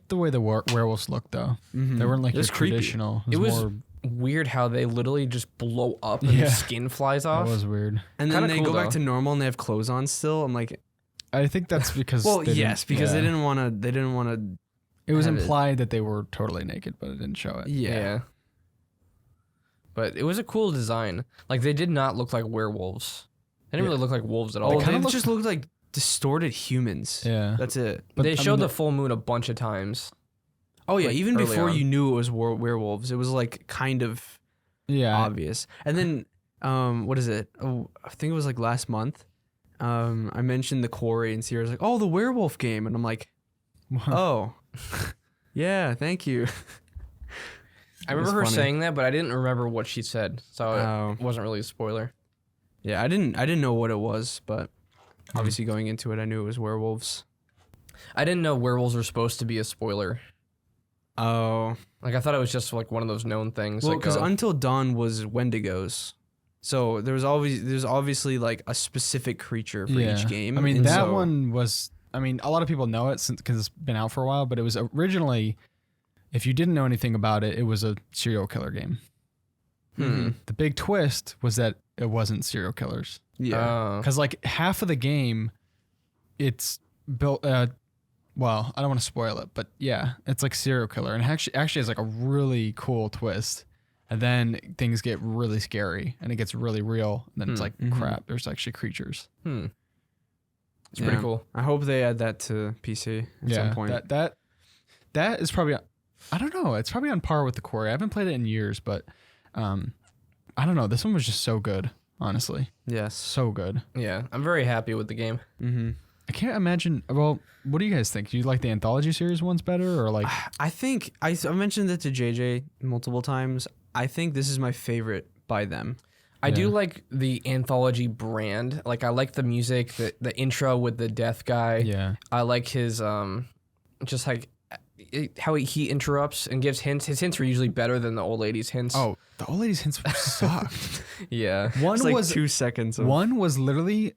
the way the werewolves looked though. Mhm. They weren't like It your was creepy. traditional. It was more, weird how they literally just blow up and Yeah. their skin flies that off. was weird. And then Kinda they cool, go back though. to normal and they have clothes on still. I'm like, I think that's because well, they yes, didn't- because yeah. they didn't want to. They didn't want to. It was have it. implied that they were totally naked, but it didn't show it. Yeah. But it was a cool design. Like they did not look like werewolves. They didn't Yeah. really look like wolves at Oh, all. kinda they look- just looked like distorted humans. Yeah. That's it. But, they I showed mean, the full moon a bunch of times. Oh yeah, like, even early before on. you knew it was werewolves, it was like kind of yeah. obvious. And then, what is it? Oh, I think it was like last month. I mentioned the Quarry, and Sierra's like, "Oh, the werewolf game," and I'm like, "Oh, yeah, thank you." I remember her saying that, but I didn't remember what she said, so it wasn't really a spoiler. Yeah, I didn't know what it was, but obviously going into it, I knew it was werewolves. I didn't know werewolves were supposed to be a spoiler. Oh. Like, I thought it was just, like, one of those known things. Well, like, because Until Dawn was Wendigos. So there's obviously, like, a specific creature for each game. I mean, that one was... I mean, a lot of people know it because it's been out for a while, but it was originally... If you didn't know anything about it, it was a serial killer game. The big twist was that it wasn't serial killers. Yeah. Because, like, half of the game, it's built... well, I don't want to spoil it, but yeah, it's like serial killer. And actually has, like, a really cool twist. And then things get really scary, and it gets really real. And then it's like, crap, there's actually creatures. It's pretty cool. I hope they add that to PC at some point. That is probably... I don't know. It's probably on par with the Quarry. I haven't played it in years, but I don't know. This one was just so good, honestly. Yes. So good. Yeah, I'm very happy with the game. I can't imagine... Well, what do you guys think? Do you like the Anthology series ones better, or like... I think... I mentioned it to JJ multiple times. I think this is my favorite by them. I do like the Anthology brand. Like, I like the music, the intro with the death guy. Yeah. I like his, just like... how he interrupts and gives hints. His hints are usually better than the old lady's hints. Oh, the old lady's hints sucked. Yeah. One It's like was 2 seconds. One was literally,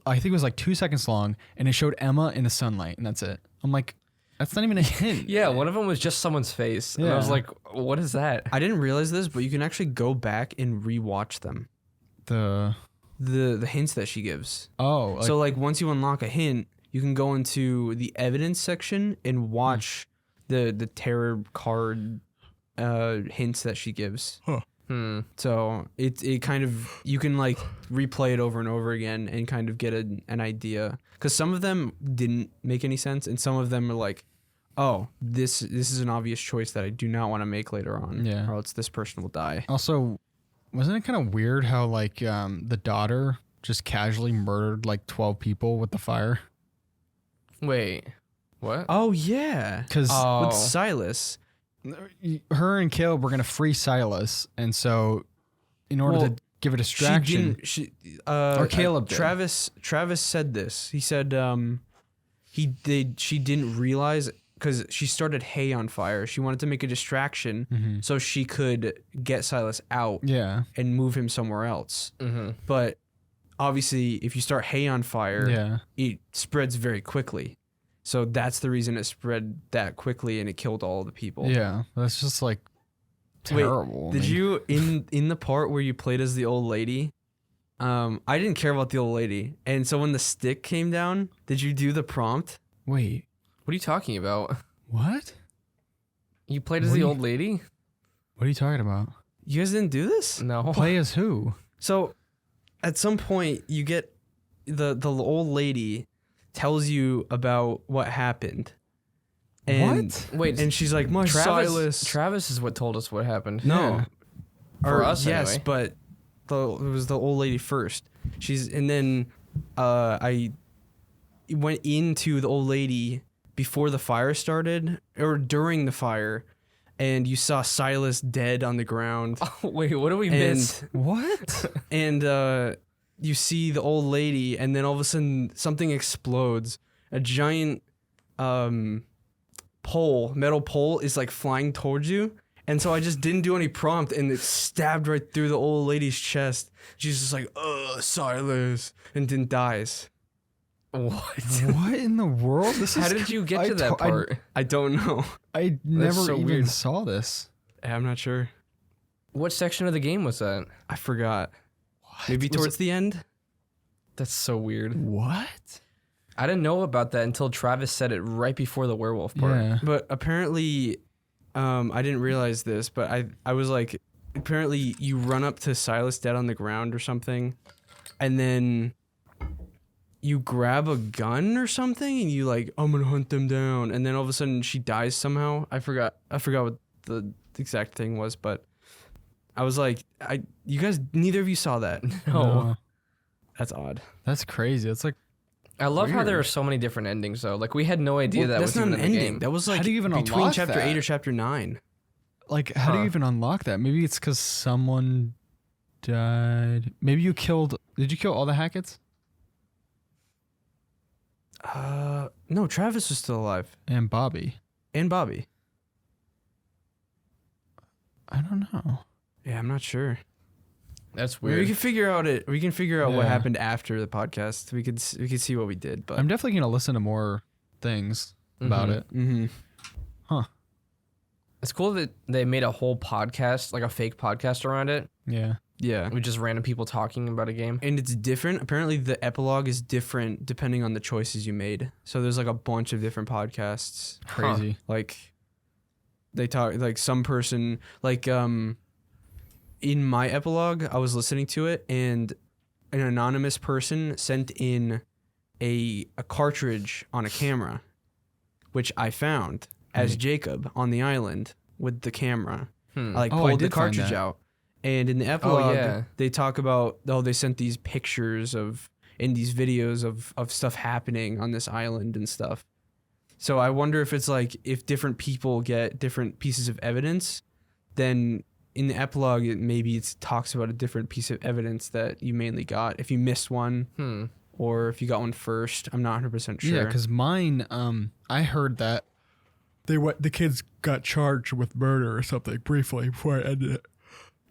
I think it was like 2 seconds long, and it showed Emma in the sunlight, and that's it. I'm like, that's not even a hint. Yeah, one of them was just someone's face. And I was like, what is that? I didn't realize this, but you can actually go back and rewatch them. The hints that she gives. Oh. So like once you unlock a hint, you can go into the evidence section and watch the tarot card hints that she gives. So it kind of, you can like replay it over and over again and kind of get an idea, because some of them didn't make any sense and some of them are like, oh, this is an obvious choice that I do not want to make later on, or else this person will die. Also, wasn't it kind of weird how like the daughter just casually murdered like 12 people with the fire? Wait, what? Oh yeah, Because with Silas, her and Caleb were gonna free Silas, and so in order to give a distraction, or Caleb did. Travis said this. He said she didn't realize, because she started hay on fire. She wanted to make a distraction so she could get Silas out and move him somewhere else. But obviously, if you start hay on fire, it spreads very quickly. So that's the reason it spread that quickly and it killed all the people. Yeah, that's just like terrible. Wait, did you in the part where you played as the old lady? I didn't care about the old lady, and so when the stick came down, did you do the prompt? Wait, What are you talking about? what? You played as the old lady? What are you talking about? You guys didn't do this? No. Play as who? So, at some point, you get the old lady tells you about what happened. And, What? Wait, And she's like, my Silas. Travis is what told us what happened. No. For us, yes, anyway. but it was the old lady first. And then I went into the old lady before the fire started, or during the fire, and you saw Silas dead on the ground. Oh, wait, what do we miss? What? And you see the old lady, and then all of a sudden something explodes. A giant metal pole is like flying towards you. And so I just didn't do any prompt, and it stabbed right through the old lady's chest. She's just like, Silas, and then dies. What? What in the world? How did you get to that part? I don't know. I never so even weird. saw this. I'm not sure. What section of the game was that? I forgot. Maybe towards the end? That's so weird. What? I didn't know about that until Travis said it right before the werewolf part. Yeah. But apparently, I didn't realize this, but I was like, apparently you run up to Silas dead on the ground or something, and then you grab a gun or something, and you like, I'm gonna hunt them down, and then all of a sudden she dies somehow. I forgot what the exact thing was, but I was like, you guys, neither of you saw that. No. That's odd. That's crazy. It's like, I love how Weird. there are so many different endings, though. Like, we had no idea that that's was not even an in the ending. game. That was like How do you even between unlock chapter that? 8 or chapter 9. Like, how do you even unlock that? Maybe it's because someone died. Maybe you killed. Did you kill all the Hacketts? No, Travis was still alive. And Bobby. And Bobby. I don't know. Yeah, I'm not sure. That's We weird. can figure out what Yeah. happened after the podcast. We could see what we did, but I'm definitely gonna listen to more things about it. Mm-hmm. It's cool that they made a whole podcast, like a fake podcast around it, Yeah. Yeah. with just random people talking about a game. And it's different. Apparently, the epilogue is different depending on the choices you made. So there's like a bunch of different podcasts. Crazy. Like they talk like some person like in my epilogue, I was listening to it, and an anonymous person sent in a cartridge on a camera, which I found as Jacob on the island with the camera. I like Oh, I pulled the did find cartridge that. out. And in the epilogue, yeah. they talk about, they sent these pictures of, and these videos of stuff happening on this island and stuff. So I wonder if it's like, if different people get different pieces of evidence, then in the epilogue, maybe it talks about a different piece of evidence that you mainly got. If you missed one, or if you got one first, I'm not 100% sure. Yeah, because mine, I heard that the kids got charged with murder or something briefly before I ended it.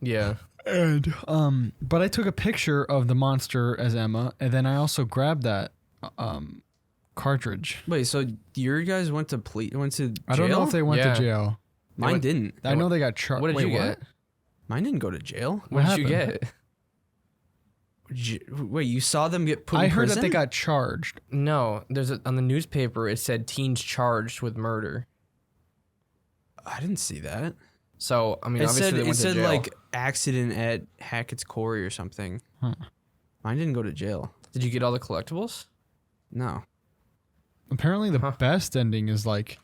Yeah. And but I took a picture of the monster as Emma, and then I also grabbed that cartridge. Wait, so your guys went to jail? I don't know if they went Yeah. to jail. Mine didn't. I know they got charged. What did you get? Mine didn't go to jail. What did you happened? get? Wait, you saw them get put I in heard prison? that they got charged. No, on the newspaper it said teens charged with murder. I didn't see that. So I mean, It obviously said they went to jail. like accident at Hackett's Quarry or something. Mine didn't go to jail. Did you get all the collectibles? No. Apparently, the best ending is like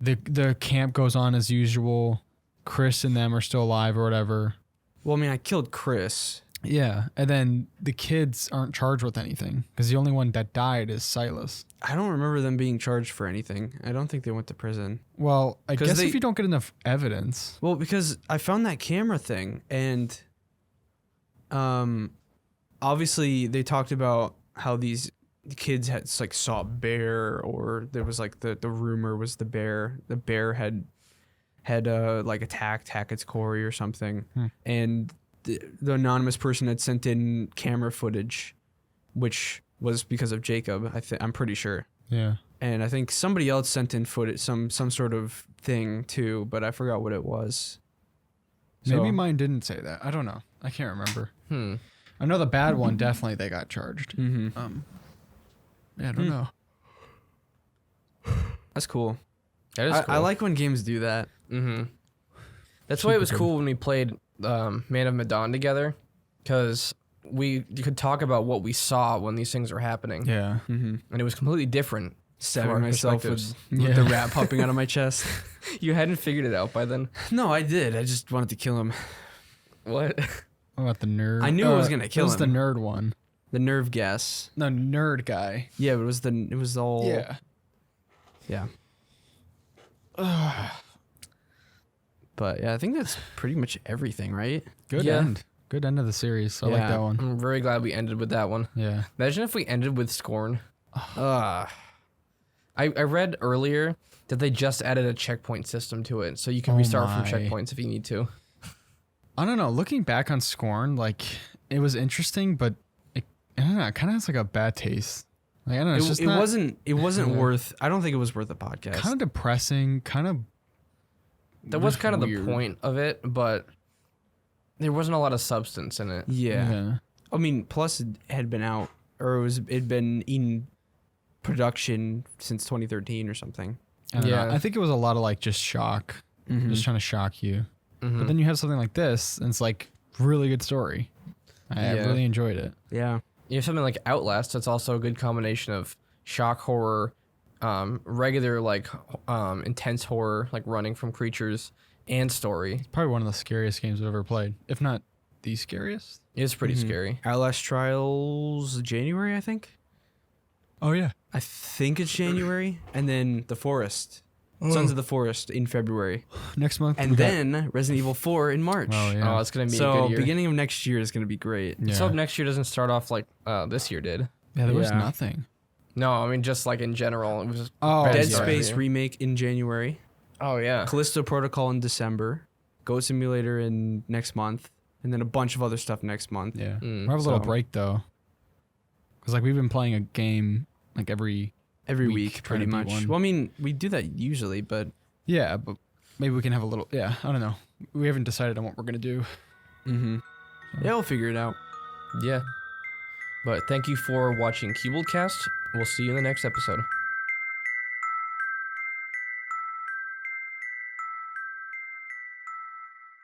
the camp goes on as usual. Chris and them are still alive or whatever. Well, I mean, I killed Chris. Yeah, and then the kids aren't charged with anything because the only one that died is Silas. I don't remember them being charged for anything. I don't think they went to prison. Well, I 'Cause guess they- if you don't get enough evidence. Well, because I found that camera thing, and obviously they talked about how these kids had like saw a bear, or there was like the rumor was the bear had like attacked Hackett's Quarry or something, and the anonymous person had sent in camera footage, which was because of Jacob. I'm pretty sure. Yeah. And I think somebody else sent in footage, some sort of thing too, but I forgot what it was. Maybe So- mine didn't say that. I don't know. I can't remember. Hmm. I know the bad one definitely they got charged. Mm-hmm. Yeah, I don't know. That's cool. That is cool. I like when games do that. Mm-hmm. That's why it was cool when we played Man of Medan together, because you could talk about what we saw when these things were happening, Yeah. Mm-hmm. and it was completely different. Stabbing our myself with perspectives. the rat popping out of my chest. You hadn't figured it out by then. No, I did. I just wanted to kill him. What? What about the nerd? I knew I was gonna kill It was the him. nerd one. The nerve gas. The nerd guy. Yeah, but it was the whole. Yeah. Yeah. But yeah, I think that's pretty much everything, right? Good Yeah. end. Good end of the series. I like Yeah. that one. I'm very glad we ended with that one. Yeah. Imagine if we ended with Scorn. Ah. I read earlier that they just added a checkpoint system to it, so you can Oh restart from my. checkpoints if you need to. I don't know. Looking back on Scorn, like it was interesting, but I don't know. It kind of has like a bad taste. Like I don't know. It's just It not, wasn't Yeah. worth. I don't think it was worth a podcast. kind of depressing. Kind of. That was kind of the weird. point of it, but there wasn't a lot of substance in it. Yeah. I mean, plus it had been out, or it'd been in production since 2013 or something. I don't know. Yeah. I think it was a lot of like just shock, just trying to shock you. But then you have something like this, and it's like really good story. I Yeah. really enjoyed it. Yeah. You have something like Outlast that's also a good combination of shock horror, regular like intense horror, like running from creatures, and story. Probably one of the scariest games I've ever played, if not the scariest. It's pretty scary. Outlast Trials January, I think. Oh yeah. I think it's January, and then The Forest Sons of the Forest in February. Next month. And then Resident Evil 4 in March. Oh, yeah. Oh, it's gonna be a So good year. beginning of next year is going to be great. yeah. Let's hope next year doesn't start off like this year did. Yeah, there was Yeah. nothing. No, I mean just like in general. It was Oh, bad Dead start Space here. remake in January. Oh yeah. Callisto Protocol in December. Goat Simulator in next month. And then a bunch of other stuff next month. Yeah. Mm, We'll have a little so- break though. Because like we've been playing a game like every Week, pretty trying to beat much. one. Well, I mean, we do that usually, but Yeah, but maybe we can have a little. Yeah, I don't know. We haven't decided on what we're gonna do. yeah, we'll figure it out. Yeah. But thank you for watching CuboldCast. We'll see you in the next episode.